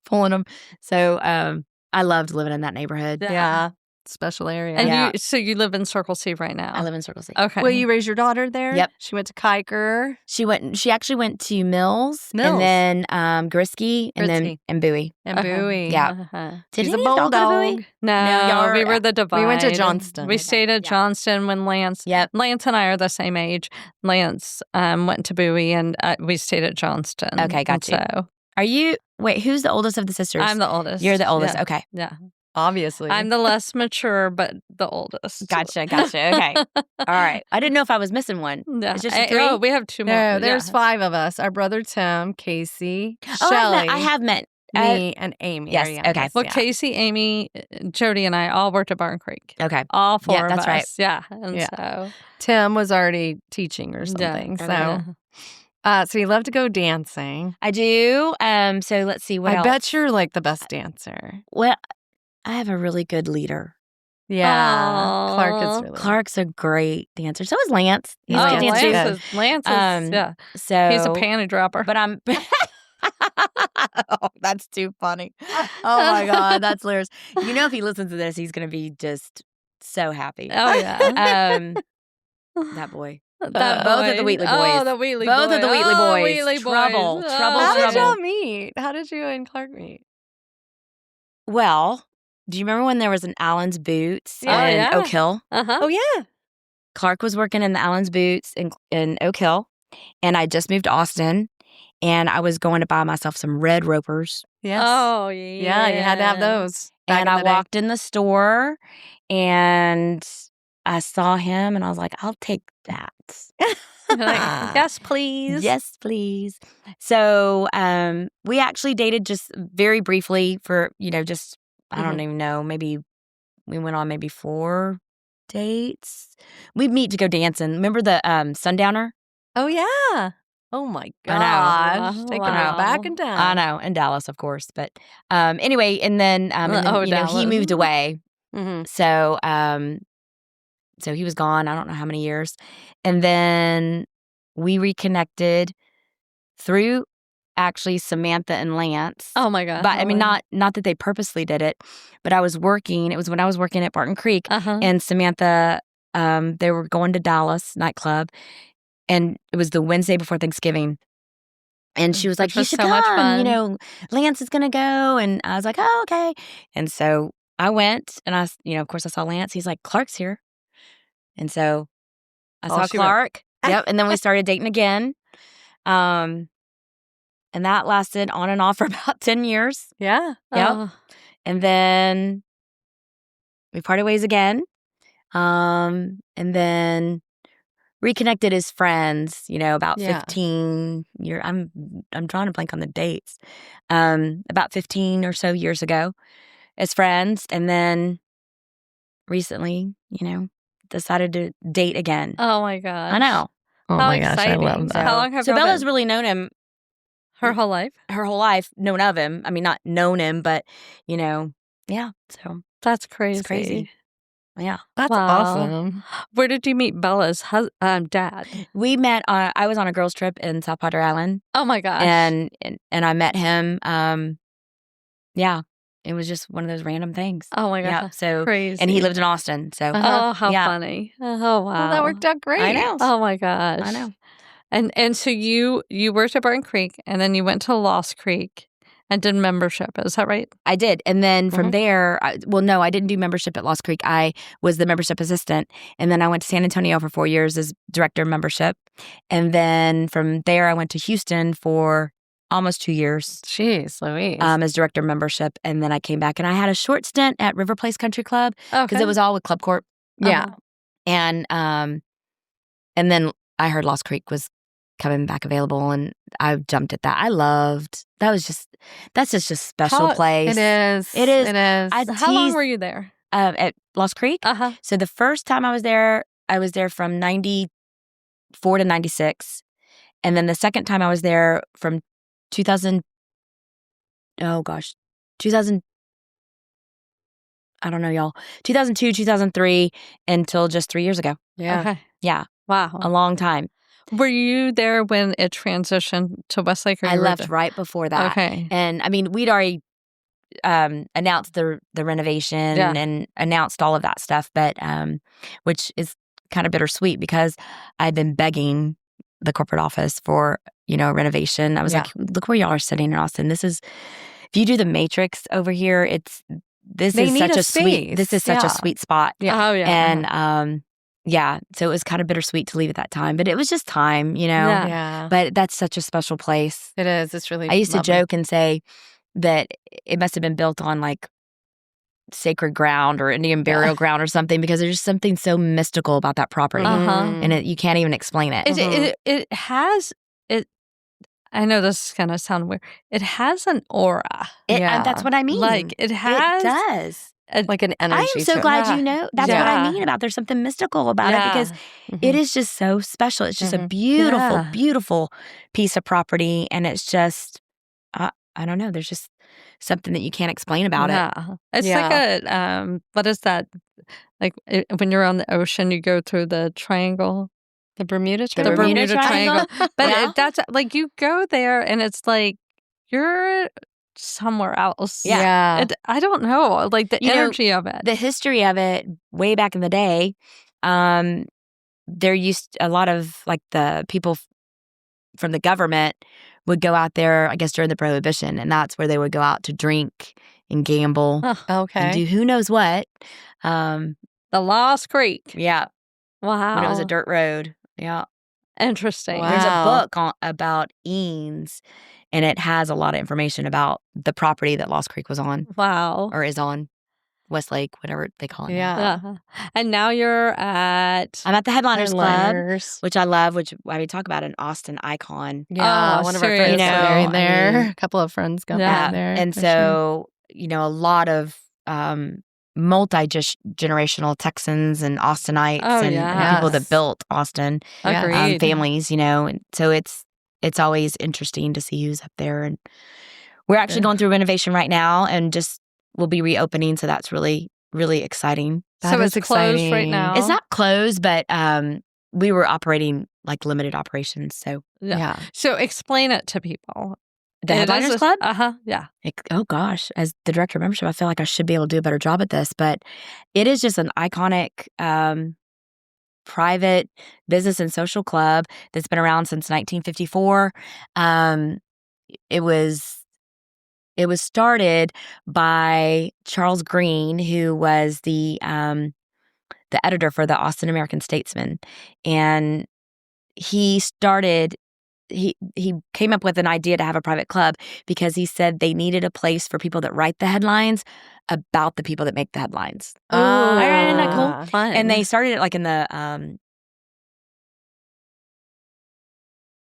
pulling them. So I loved living in that neighborhood. Yeah. Special area. And Yeah. so you live in Circle C right now? I live in Circle C. Okay. Will you raise your daughter there? Yep. She went to Kiker. She actually went to Mills. Mills. And then Grisky and Bowie. And Bowie. Yeah. Uh-huh. Did She's a any of y'all go to Bowie? bulldog. No, y'all we were- were the Divide. We went to Johnston. We Okay. stayed at Yeah. Johnston when Lance Yep. and I are the same age. Lance went to Bowie and we stayed at Johnston. Okay, got you. So Who's the oldest of the sisters? I'm the oldest. You're the oldest. Yeah. Okay. Yeah. Obviously. I'm the less mature, but the oldest. Gotcha. Okay. All right. I didn't know if I was missing one. Yeah. It's just a 3? Oh, we have 2 more. No, there's Yeah. 5 of us. Our brother Tim, Casey, Oh, Shelly. I have met Me and Amy. Yes, are youngest, okay. Well, yeah. Casey, Amy, Jody, and I all worked at Barton Creek. Okay. All four Yeah, of that's us. right. Yeah. And Yeah. so. Tim was already teaching or something. So you love to go dancing. I do. So let's see what I else. bet you're like the best dancer. Well, I have a really good leader. Yeah. Clark is really. Clark's a great dancer. So is Lance. He's Oh, a good dancer Lance too. Lance is, yeah. So He's a panty dropper. But I'm. Oh, that's too funny. Oh my God, that's hilarious. You know, if he listens to this, he's gonna be just so happy. Oh yeah. That boy. Both Both of the Wheatley boys. Oh, the Wheatley Both boys. of the Wheatley Oh, boys. Wheatley Trouble. boys. Trouble. How did trouble. y'all meet? How did you and Clark meet? Well, do you remember when there was an Allen's Boots in Oak Hill? Uh-huh. Oh, yeah. Clark was working in the Allen's Boots in Oak Hill, and I just moved to Austin, and I was going to buy myself some red ropers. Yes. Oh, yeah. Yeah, you had to have those. And I walked in the store, and I saw him, and I was like, I'll take that. Like, yes, please. Yes, please. So we actually dated just very briefly for, just, I don't even know, maybe we went on maybe 4 dates. We'd meet to go dancing. Remember the Sundowner? Oh, yeah. Oh, my I gosh. know. Taking her back in town. I know, in Dallas, of course. But anyway, and then, he moved away. Mm-hmm. So he was gone, I don't know how many years. And then we reconnected through actually Samantha and Lance. Oh my God. But I mean, not that they purposely did it, but I was working. It was when I was working at Barton Creek, and Samantha, they were going to Dallas nightclub, and it was the Wednesday before Thanksgiving. And she was like, "You should so much come. fun. Lance is gonna go." And I was like, "Oh, okay." And so I went, and of course, I saw Lance. He's like, "Clark's here," and so I saw Clark. Yep, and then we started dating again. And that lasted on and off for about 10 years. Yeah. Yep. And then we parted ways again. And then reconnected as friends, about 15 years. I'm drawing a blank on the dates. About 15 or so years ago as friends. And then recently, decided to date again. Oh my gosh. I know. Oh How my gosh, exciting. I love that. How long have So you Bella's been? really known him Her whole life? her whole life, known of him. I mean, not known him, but, yeah. So That's crazy. it's crazy. Yeah. That's Wow. awesome. Where did you meet Bella's dad? We met, I was on a girls' trip in South Padre Island. Oh my gosh. And I met him. Yeah. It was just one of those random things. Oh my gosh. Yeah. So, Crazy. and he lived in Austin. So, Oh, how yeah. funny. Oh, wow. Well, that worked out great. I know. Oh my gosh. I know. And so you worked at Barton Creek, and then you went to Lost Creek and did membership. Is that right? I did. And then from there, no, I didn't do membership at Lost Creek. I was the membership assistant. And then I went to San Antonio for 4 years as director of membership. And then from there, I went to Houston for almost 2 years. Jeez, Louise. As director of membership. And then I came back and I had a short stint at River Place Country Club because it was all with Club Corp. Yeah. And then I heard Lost Creek was coming back available, and I jumped at that. That's just a special place. It is. It is. How long were you there? At Lost Creek? Uh-huh. So the first time I was there from 94 to 96. And then the second time I was there from 2000, I don't know, y'all. 2002, 2003 until just 3 years ago. Yeah. Okay. Yeah. Wow. A long time. Were you there when it transitioned to Westlake? Or I left right before that. Okay. And I mean, we'd already announced the renovation and announced all of that stuff, but which is kind of bittersweet because I'd been begging the corporate office for, a renovation. I was like, look where y'all are sitting in Austin. This is, if you do the Matrix over here, this is such a sweet spot. Yeah. Oh, yeah. And so it was kind of bittersweet to leave at that time, but it was just time, Yeah. But that's such a special place. It is. It's really I used lovely. to joke and say that it must have been built on like sacred ground or Indian burial ground or something because there's just something so mystical about that property. Uh-huh. And you can't even explain it. It has it. I know this is gonna sound weird. It has an aura. That's what I mean. Like it has. It does. Like an energy. I am so glad you know. That's what I mean about there's something mystical about it because it is just so special. It's just a beautiful, beautiful piece of property. And it's just, I don't know, there's just something that you can't explain about it. It's like a, what is that? Like when you're on the ocean, you go through the triangle. The Bermuda Triangle. The Bermuda Triangle. But that's like you go there and it's like you're somewhere else. Yeah. I don't know. Like the energy of it. The history of it way back in the day, there used a lot of like the people from the government would go out there, I guess, during the Prohibition. And that's where they would go out to drink and gamble. And do who knows what. The Lost Creek. Yeah. Wow. When it was a dirt road. Yeah. Interesting. Wow. There's a book about Eanes, and it has a lot of information about the property that Lost Creek was on. Wow. Or is on. Westlake, whatever they call it. Yeah. And now you're at... I'm at the Headliners Club, which I love, which we talk about an Austin icon. Yeah. One of our friends got married there. A couple of friends got married there. And so, a lot of multi-generational Texans and Austinites and people that built Austin, families, and so it's always interesting to see who's up there. And we're actually going through renovation right now and just we'll be reopening. So that's really, really exciting. So it's closed right now? It's not closed, but we were operating like limited operations. So, So explain it to people. The Headliners Club? Yeah. Oh, gosh. As the director of membership, I feel like I should be able to do a better job at this. But it is just an iconic private business and social club that's been around since 1954. It was started by Charles Green, who was the editor for the Austin American Statesman, and he came up with an idea to have a private club because he said they needed a place for people that write the headlines about the people that make the headlines. Oh, isn't that cool? Fun. And they started it like in the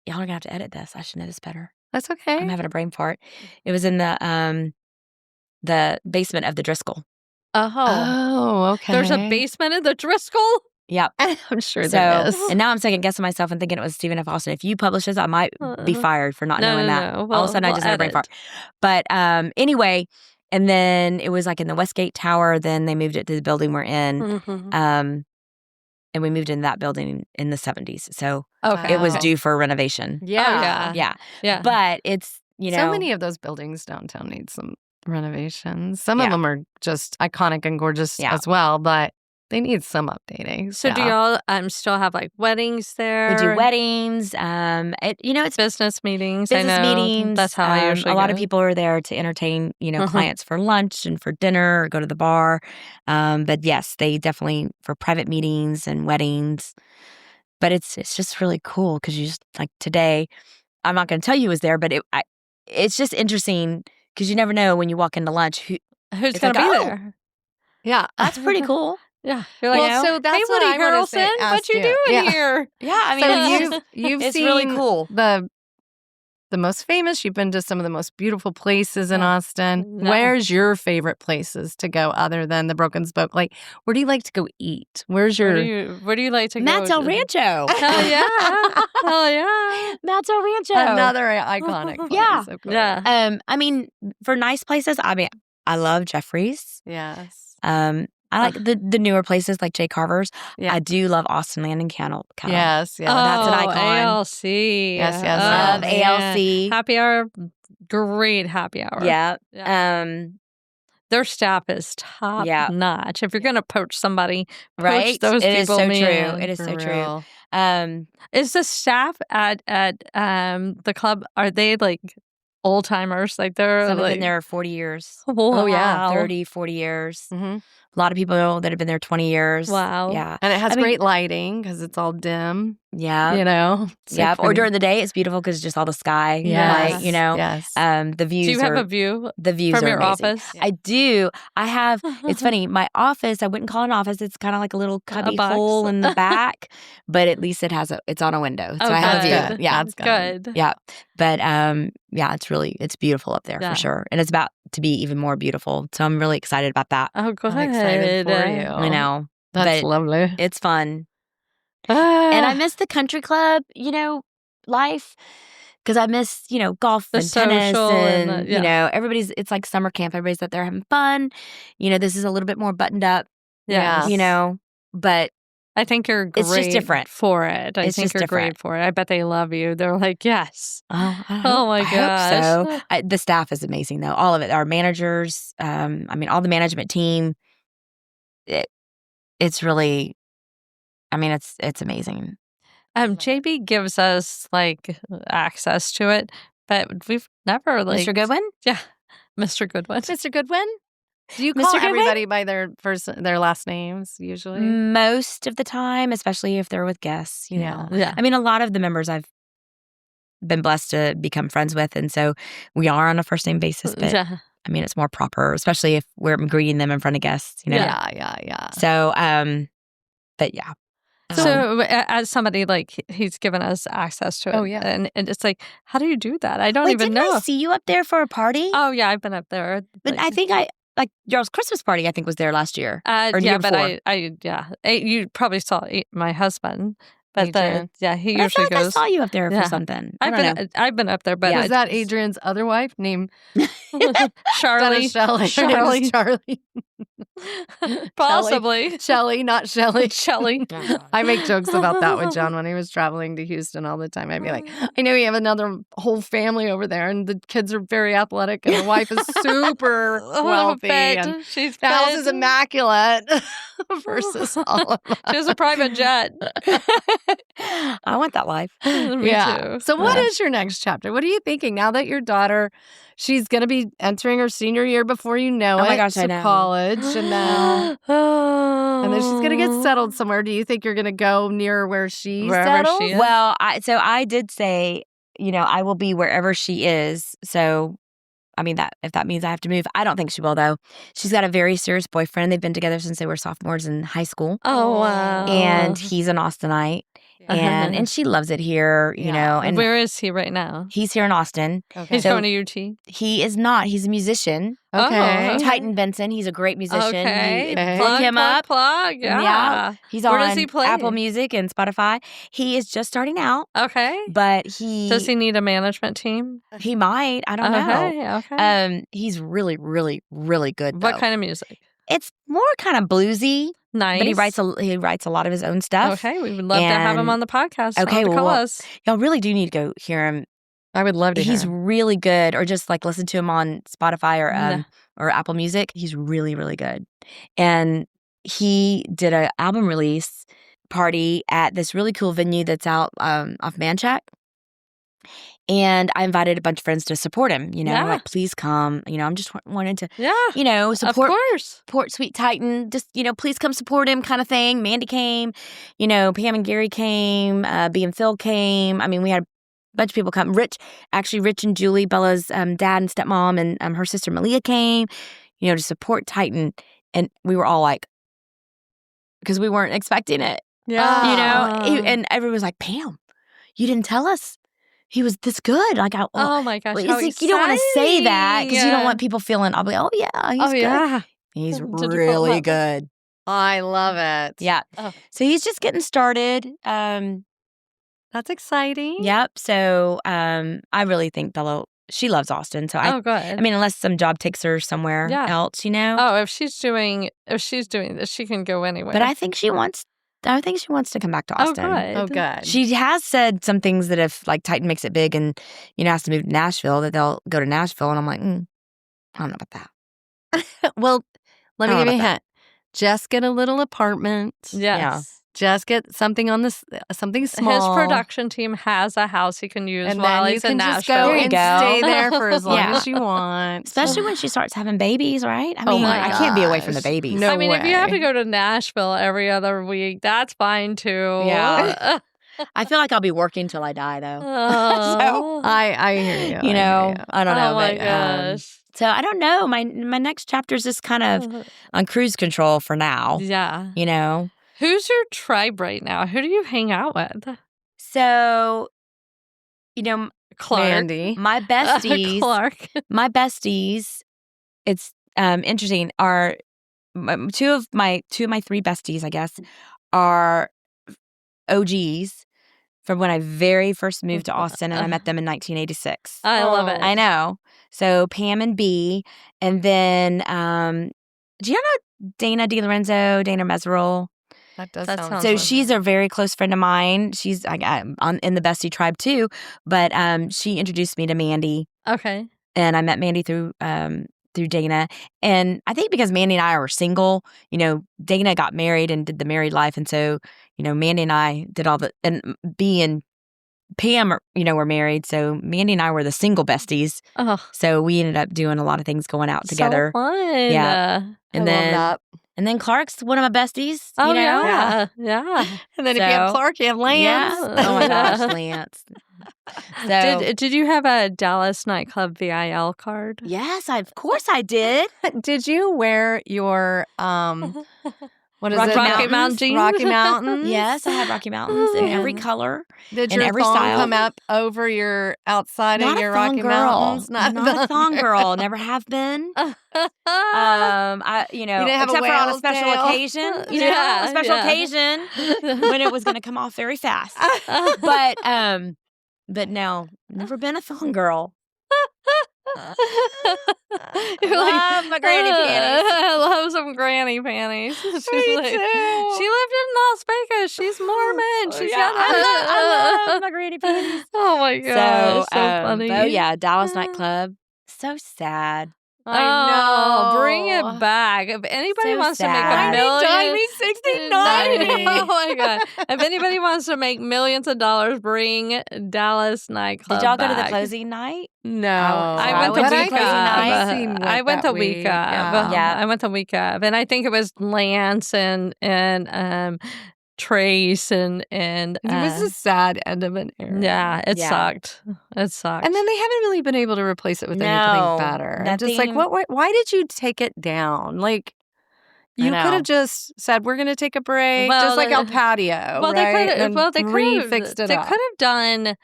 y'all are gonna have to edit this. I should know this better. That's okay. I'm having a brain fart. It was in the basement of the Driscoll. Oh, okay. There's a basement in the Driscoll? Yep. I'm sure there is. And now I'm second guessing myself and thinking it was Stephen F. Austin. If you publish this, I might be fired for not knowing that. No. All of a sudden, I just had a brain fart. But anyway, and then it was like in the Westgate Tower. Then they moved it to the building we're in. And we moved into that building in the 70s. So it was due for renovation. Yeah. But it's, so many of those buildings downtown need some renovations. Some of them are just iconic and gorgeous as well, but they need some updating. So do y'all still have like weddings there? We do weddings. It's business meetings. Business meetings. That's how I usually a lot of people are there to entertain, clients for lunch and for dinner or go to the bar. But yes, they definitely for private meetings and weddings. But it's just really cool because you just like today, I'm not going to tell you who was there, but it's just interesting because you never know when you walk into lunch who's going to be there. Yeah, that's pretty cool. Yeah, you're like, so that's hey, what Woody I want to say. Harrelson, what you doing here? Yeah, I mean, so you've it's seen really cool. The most famous. You've been to some of the most beautiful places in Austin. No. Where's your favorite places to go other than the Broken Spoke? Like, where do you like to go eat? Where's your? Where do you like to go? Matt's El Rancho. Hell yeah, Matt's El Rancho. Another iconic place. Yeah, of course. yeah. I mean, for nice places, I love Jeffrey's. Yes. I like the newer places like Jay Carver's. Yeah. I do love Austin Land and Cattle. Yes. That's an icon. ALC. Yes. Love ALC. Happy hour, great happy hour. Yeah. Their staff is top notch. If you're going to poach somebody, poach those it people. Is so man. true. It is so true. Is the staff at the club, are they like old timers? Like they're some have been there 40 years. Oh yeah, 30, 40 years. Mm-hmm. A lot of people that have been there 20 years. Wow. Yeah. And it has great lighting because it's all dim. Yeah. You know? Yeah. Or during the day, it's beautiful because it's just all the sky. Yes. Light, you know? Yes. The views Do you have a view the views from are your amazing. office? I do. I have, it's funny, my office, I wouldn't call it an office. It's kind of like a little cubby box. hole in the back, but at least it's on a window. So I have a view. Good. Yeah. That's good. Yeah. But yeah, it's beautiful up there for sure. And it's about to be even more beautiful. So I'm really excited about that. Oh, good. I'm excited for you. I know. That's but lovely. It's fun. And I miss the country club, life. Because I miss, golf The and tennis social and, and it's like summer camp. Everybody's out there having fun. This is a little bit more buttoned up, Yes. But I think you're great it's just different for it. I It's think just you're different. great for it. I bet they love you. They're like, yes. Oh my I hope gosh. so. The staff is amazing, though. All of it. Our managers, all the management team. It's really, it's amazing. JB gives us like access to it, but we've never like Mr. Goodwin? Yeah, Mr. Goodwin. Mr. Goodwin? Do you Mr. call Goodwin? everybody by their last names usually? Most of the time, especially if they're with guests, Yeah. Yeah. A lot of the members I've been blessed to become friends with, and so we are on a first name basis, but Yeah. it's more proper, especially if we're greeting them in front of guests, Yeah. So, but yeah. So as somebody like he's given us access to it. Oh, yeah. And it's like, how do you do that? I don't Wait, even didn't know. I see you up there for a party? Oh yeah, I've been up there. But I think y'all's Christmas party, I think, was there last year. Or the yeah, year but before. you probably saw my husband, but he But I usually feel like I goes. saw you up there Yeah. for something. I've been up there, but Is that Adrian's other wife named Charlie? Shelley? Charlie. Charlie. Possibly. Shelley, not Shelley. Shelley. I make jokes about that with John when he was traveling to Houston all the time. I'd be like, I know you have another whole family over there, and the kids are very athletic, and the wife is super wealthy, and She's the house fit. is immaculate versus all of us. She has a private jet. I want that life. Me too. So what is your next chapter? What are you thinking now that your daughter, she's going to be entering her senior year before you know Oh it my gosh, to I know. college, and then she's going to get settled somewhere. Do you think you're going to go near where she Wherever settles? she is. Well, I did say, I will be wherever she is. So, if that means I have to move, I don't think she will, though. She's got a very serious boyfriend. They've been together since they were sophomores in high school. Oh wow. And he's an Austinite. And she loves it here, And where is he right now? he's here in Austin. Okay. He's going to UT. He is not. He's a musician. Okay. Oh. Titan Benson. He's a great musician. Okay. Look him up. Plug. Yeah. He's Where on does he play? Apple Music and Spotify. He is just starting out, Okay. but Does he need a management team? he might. I don't know. Okay. He's really, really, really good. What though. kind of music? It's more kind of bluesy, Nice. but he writes a lot of his own stuff. Okay, we would love to have him And- on the podcast. Okay, Call well, us. Y'all really do need to go hear him. I would love to hear He's him. really good, or just like listen to him on Spotify Yeah. or Apple Music. He's really, really good. And he did an album release party at this really cool venue that's out off Manchac. And I invited a bunch of friends to support him. Yeah. Like, please come. I'm just wanting to, Yeah. Of course. support Sweet Titan. Just, please come support him kind of thing. Mandy came, Pam and Gary came, B and Phil came. We had a bunch of people come. Rich and Julie, Bella's dad and stepmom, and her sister Malia came, to support Titan. And we were all like, because we weren't expecting it, Yeah. and everyone was like, Pam, you didn't tell us he was this good. Like, Oh my gosh. it's how like, you don't want to say that because you don't exciting. want people feeling, I'll be, oh yeah, he's Oh good. yeah. He's Did you follow really up? good. I love it. Yeah. Oh. So he's just getting started. That's exciting. Yep. So I really think Bella, she loves Austin. So Oh good. unless some job takes her somewhere Yeah. else, Oh, if she's doing this, she can go anywhere. But I think she wants to come back to Austin. Oh, good. She has said some things that if like Titan makes it big and has to move to Nashville, that they'll go to Nashville, and I'm like, I don't know about that. Well, let me I don't give you know a about hint. Just get a little apartment. Yes. Just get something on this, something small. His production team has a house he can use and while then you he's can in just Nashville. go There you and go. stay there for as long Yeah. as you want. Especially when she starts having babies, right? Oh my I can't be away from the gosh. babies. No I mean, if you have way. to go to Nashville every other week, that's fine too. Yeah. I feel like I'll be working till I die, though. Oh. I hear you. You know, I don't know. Oh my but, gosh. so I don't know. My next chapter is just kind of on cruise control for now. Yeah. You know. Who's your tribe right now? Who do you hang out with? So, you know, Clark. Mandy. my besties. Clark. My besties. It's interesting. Are two of my 3 besties, I guess, are OGs from when I very first moved to Austin, and I met them in 1986. I love it. I know. So Pam and B, and then do you know Dana DiLorenzo, Dana Meserol? That does That sound sounds So fun. she's a very close friend of mine. She's in the bestie tribe too, but she introduced me to Mandy, Okay. and I met Mandy through Dana. And I think because Mandy and I were single, you know, Dana got married and did the married life, and so you know, Mandy and I did all the, and B and Pam, you know, were married, so Mandy and I were the single besties. Oh, So we ended up doing a lot of things, going out together. So fun. Yeah. And I then love that. and then Clark's one of my besties. Oh, you know? yeah. Yeah. And then if you have So- Clark, you have Lance. Yeah. Oh my gosh, Lance. So Did you have a Dallas nightclub VIL card? yes, of course I did. Did you wear your what is Rocky it? Mountain jeans? Rocky Mountains. Yes, I had Rocky Mountains in every And color. Did in your every thong style. come up over your outside Not of a your thong Rocky girl. Mountains? Not a thong girl. Never have been. I You didn't have a except for on a whale's special tail? occasion. You know, Yeah, a special yeah. occasion when it was going to come off very fast. But no, never been a thong girl. You're Love my granny panties. I love some granny panties. She's Me like, too. she lived in Las Vegas. She's Mormon. She's got I love my granny panties. Oh my gosh, so funny. Oh yeah, Dallas nightclub. So sad. I know. Bring it back. If anybody So wants to sad. make $1 million, $69. Oh my god! If anybody wants to make millions of dollars, bring Dallas nightclub. Did y'all go to the back. closing night? No. I went went the to week closing night. of. Seen what I went that the week of. Yeah. I went the week of, and I think it was Lance and Trace and It was a sad end of an era. yeah, it Yeah. sucked. It sucked. And then they haven't really been able to replace it with No, anything better. I'm just like, nothing- why did you take it down? Like, I you know. could have just said, we're going to take a break, Well, just like El Patio. well, right? they could And have. then Well, they fixed it They up. could have done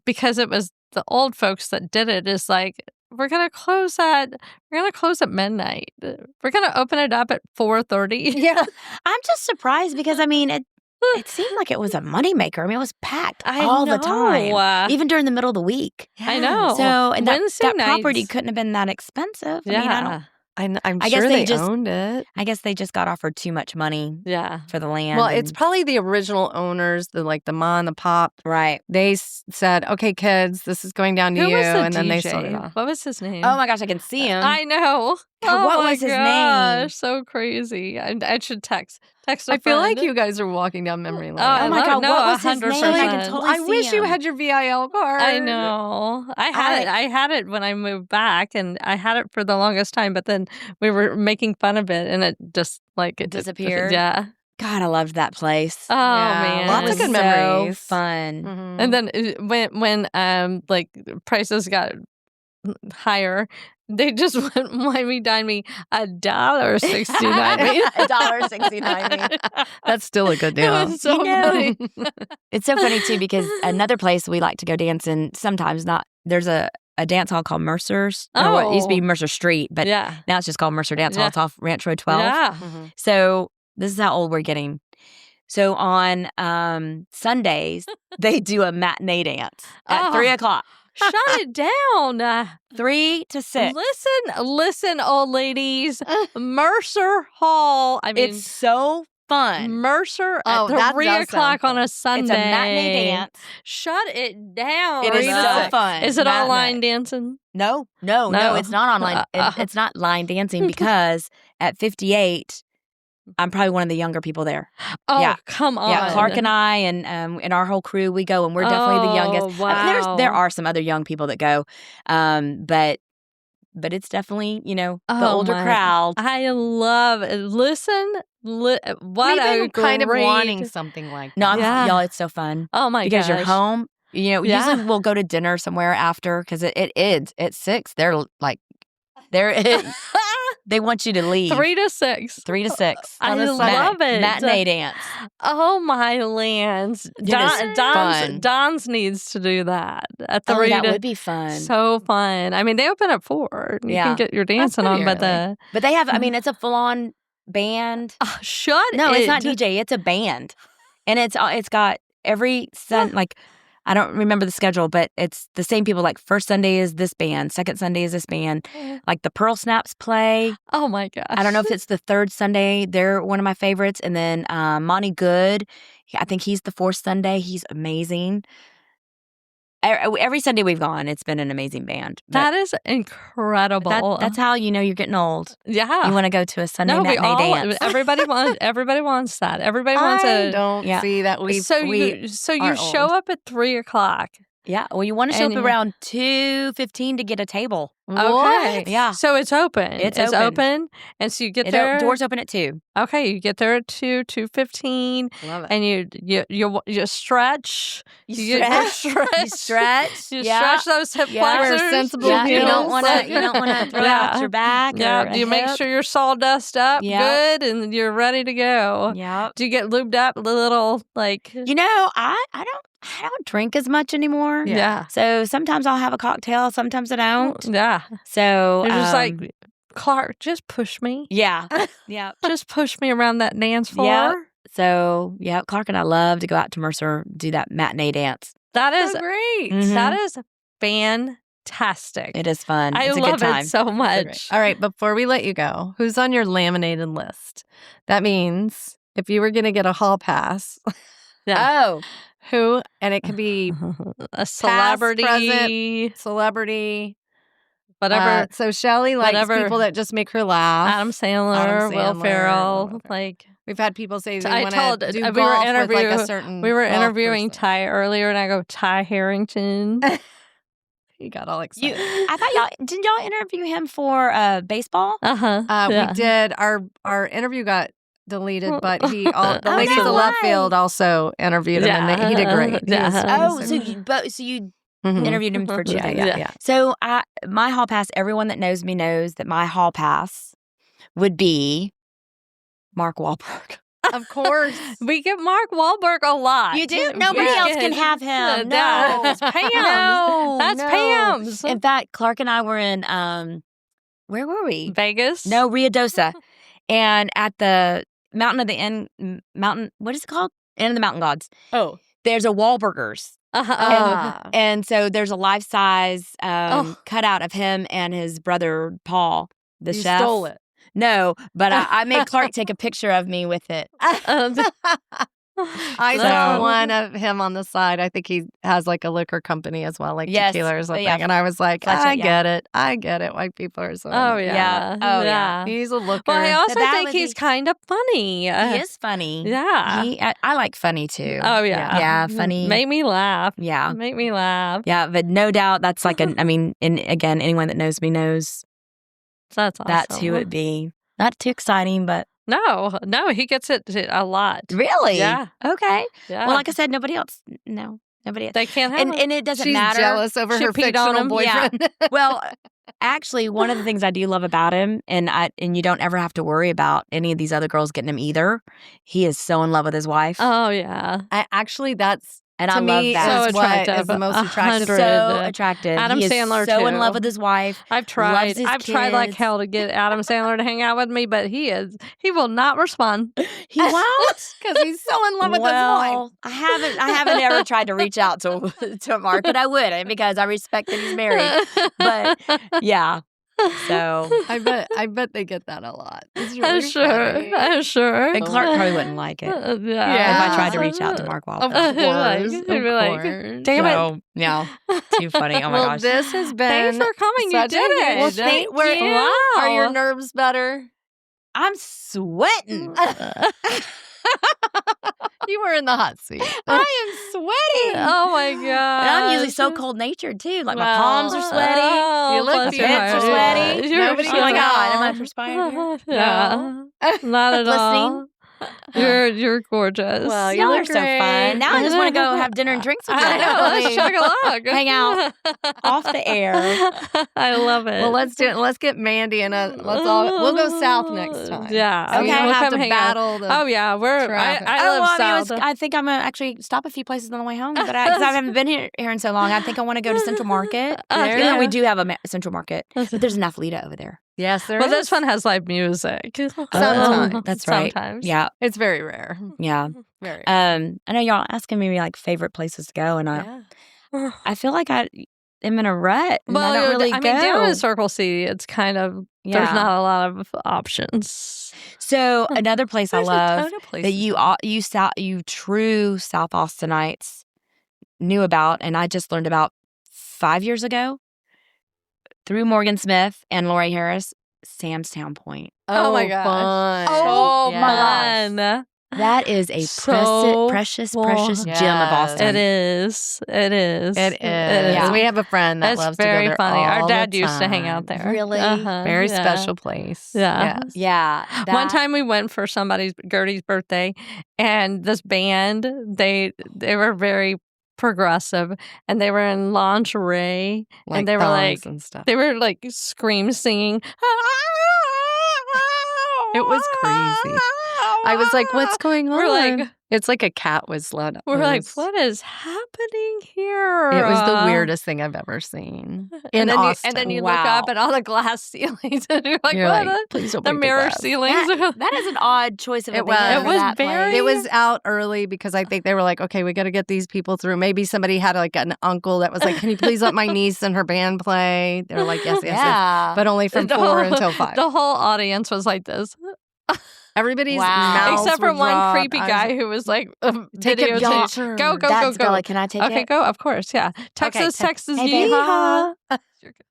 because it was the old folks that did it. Is like we're gonna close at midnight. We're gonna open it up at 4:30. Yeah. I'm just surprised because I mean it seemed like it was a moneymaker. I mean, it was packed I all the know. time, even during the middle of the week. I know. So, and that Wednesday property nights- couldn't have been that expensive. I Yeah, mean, I'm I sure guess they they just- owned it. I guess they just got offered too much money yeah. for the land. Well, it's and- probably the original owners, the ma and the pop. right. They said, okay, kids, this is going down to Who you. was the And then they DJ? sold it off. What was his name? Oh my gosh, I can see him. I know. God, Oh what my was his name? gosh, so crazy. I should text. A I feel like friend. you guys are walking down memory lane. Oh, my love God, it. No, what was his 100%. name? I can totally I see wish you him. had your VIL card. I know. I had it when I moved back, and I had it for the longest time. But then we were making fun of it, and it just it disappeared? Yeah. God, I loved that place. Oh Yeah, man, lots It of was good memories. So fun. Mhm. And then when prices got higher, they just went me dine me $1.69. $1.69. That's still a good deal. It was so You know, funny. It's so funny too because another place we like to go dance in sometimes not there's a dance hall called Mercer's. Or what, it used to be Oh. Mercer Street, but Yeah. now it's just called Mercer Dance Hall. Yeah. It's off Ranch Road 12. Yeah. Mhm. So this is how old we're getting. So on Sundays, they do a matinee dance at Oh. 3:00. Shut it down. 3 to 6. Listen, old ladies. Mercer Hall. I mean, It's so fun. Mercer Oh, at that 3 does sound o'clock on fun. a Sunday. It's a matinee dance. Shut it down. It is Rita. so fun. Is it all Matinee. line dancing? No, No. it's not online. It's not line dancing because at 58, I'm probably one of the younger people there. Oh, Yeah. come on. Yeah, Clark and I and our whole crew, we go, and we're definitely the youngest. Oh, I mean, wow. there are some other young people that go, but but it's definitely, the older my- crowd. I love it. Listen, what We've a been kind of great- wanting something like that. No, Yeah. y'all, it's so fun. Oh my Because you're gosh. home. Yeah. Usually we'll go to dinner somewhere after because it is at 6. They're like, they want you to leave. 3 to 6. 3 to 6. I On a love it. Matinee dance. Oh my lands. is fun. Don's needs to do that at 3 Oh, that to would be fun. So fun. I mean, they open at 4. You Yeah. can get your dancing on, pretty but But they have, it's a full-on band. shut No, it. it's not DJ. It's a band. And it's got every like, I don't remember the schedule, but it's the same people. Like first Sunday is this band, second Sunday is this band. Like the Pearl Snaps play. Oh my gosh. I don't know if it's the third Sunday. They're one of my favorites. And then Monty Good, I think he's the fourth Sunday. He's amazing. Every Sunday we've gone, it's been an amazing band. But That is incredible. that's how you know you're getting old. yeah. You want to go to a Sunday no, we matinee all, dance. everybody wants that. Everybody wants I a. don't Yeah. see that we So we you are show old. up at 3:00. Yeah, well, you want to show And up you- around 2:15 to get a table. Okay. What? Yeah. So it's open. It's open. open. And so you get there. Doors open at 2. Okay, you get there at 2:15, Love it. and you stretch. You stretch. You stretch. You Yeah. stretch those hip Yeah. Wear flexors. sensible Yeah, you don't heels. want to throw out your back. Yeah. or Do you make hip. sure you're sawdust up Yeah. good and you're ready to go? Yeah. Do you get lubed up a little like? I don't drink as much anymore. Yeah. So sometimes I'll have a cocktail, sometimes I don't. Yeah. So You're just like, Clark, just push me. yeah. Yeah. Just push me around that dance floor. Yeah. So, yeah, Clark and I love to go out to Mercer, do that matinee dance. That is great. Mhm. that is fantastic. It is fun. I It's a love good time. it so much. All right, before we let you go, who's on your laminated list? That means if you were going to get a hall pass, Yeah. Oh, who, and it could be A celebrity, celebrity, whatever. so Shelly likes whatever. people that just make her laugh. Adam Sandler, Adam Will Sandler, Ferrell, Will Ferrell. like We've had people say they I want told- to do we were golf with like interview- a certain we were golf interviewing person. Ty earlier, and I go Ty Harrington. He got all excited. I thought didn't y'all interview him for baseball? Yeah. We did. Our interview got deleted, but the Oh, ladies no of left way. field also interviewed him, and he did great. He was- Yeah. Oh, so you Mhm. interviewed him for Yeah, today. yeah. So my hall pass, everyone that knows me knows that my hall pass would be Mark Wahlberg. Of course. We get Mark Wahlberg a lot. You do? Nobody We else get- can have him. Yeah, No. that's Pam's. No, That's no. Pam's. In fact, Clark and I were in where were we? Vegas. No, Ruidosa. And at the mountain, what is it called? End of the Mountain Gods. Oh. There's a Wahlburgers. And so there's a life-size cutout of him and his brother, Paul, the You chef. stole it. No, but I made Clark take a picture of me with it. I saw So- one of him on the side. I think he has like a liquor company as well, like Yes, tequila or something. yeah. And I was like, Fletcher, I yeah. get it. I get it. White people are so. Oh yeah. Yeah. Oh, yeah. He's a looker. Well, I also that think would he's be- kind of funny. He is funny. Yeah. I like funny too. Oh yeah. Yeah, funny. Make me laugh. Yeah. Make me laugh. Yeah, but no doubt that's like and again, anyone that knows me knows That's awesome. that's who it'd be. Not too exciting, but No, he gets it a lot. really? Yeah. Okay. Yeah. Well, like I said, nobody else. No, nobody else. they can't have him. And it doesn't She's matter. jealous over She her peed on fictional him. Yeah. boyfriend. Well, actually, one of the things I do love about him, and you don't ever have to worry about any of these other girls getting him either. He is so in love with his wife, Oh yeah. That's and to I love me that. is what attractive. is the most attractive. 100. So attractive. Adam he is Sandler, so in too. love with his wife. I've tried. Loves his I've tried like kids. hell to get Adam Sandler to hang out with me, but he will not respond. He won't. Because he's so in love with his wife. I haven't ever tried to reach out to Mark, but I would because I respect that he's married. But yeah, so I bet they get that a lot. It's I'm really sure. funny. I'm sure. and Clark probably wouldn't like it Yeah. if I tried to reach out to Mark Of Wahlberg. course. He'd be like, course. damn it. So, yeah, too funny. Oh my Well, gosh. this has been Thanks for coming. You such a did it. huge night. thank you. Wow. Are your nerves better? I'm sweating. You were in the hot seat. I am sweating. Oh my god! And I'm usually so cold natured too. Like my palms are sweaty. You look My hips are sweaty. Nobody Oh my can god, tell. am I perspiring here? Yeah, not at all. You're gorgeous. Well, you Y'all look are so great. fun. Now I just want to go have dinner and drinks with you. I know. Let's chug along. Hang out off the air. I love it. Well, let's do it. Let's get Mandy and we'll go south next time. Yeah. So we Okay. don't We'll have come to hang out. battle the Oh yeah, traffic. I live south. I think I'm gonna actually stop a few places on the way home, but because I haven't been here in so long, I think I want to go to Central Market. Even though we do have a Central Market, but there's an Athleta over there. Yes, there Well, is. this one has live music. Sometimes. That's right. Sometimes. Yeah, It's very rare. yeah. Very. I know y'all asking me like favorite places to go, and I feel like I am in a rut. And I don't really go. down in Circle C, it's kind of there's Yeah. not a lot of options. So another place I There's a love ton of places. that you true South Austinites knew about, and I just learned about 5 years ago through Morgan Smith and Lori Harris, Samstown Point. Oh my gosh. Fun. Oh Yes. my gosh. That is a So precious fun. gem of Austin. It is. It is. It is. Yeah. We have a friend that It's loves very to go there funny. Our all dad the used to hang time. out there. Really? Very Yeah. special place. Yeah. Yes. Yeah. One time we went for Gertie's birthday, and this band, they were very progressive, and they were in lingerie, and they were thongs like, and stuff. they were like scream singing. It was crazy. I was like, what's going on? We're like, it's like a cat was let up. we're like, what is happening here? It was the weirdest thing I've ever seen in and then Austin. and then you Wow. look up at all the glass ceilings, and you're like, You're what? like, please don't The break mirror glass. ceilings. that is an odd choice of a It band was. for It was that very- place. It was out early because I think they were like, okay, we got to get these people through. Maybe somebody had like an uncle that was like, can you please let my niece and her band play? They were like, yes, yes, yes. Yeah. But only from The 4 whole- until 5. The whole audience was like this. Everybody's Wow. mouths Except for were one dropped. creepy I was guy who was like, Take a videotaping. picture. Go, go, That's go, go. Bella. Can I take Okay, it? go. Of course, yeah. Texas, Okay, Texas, hey, yeehaw. yeehaw. You're good.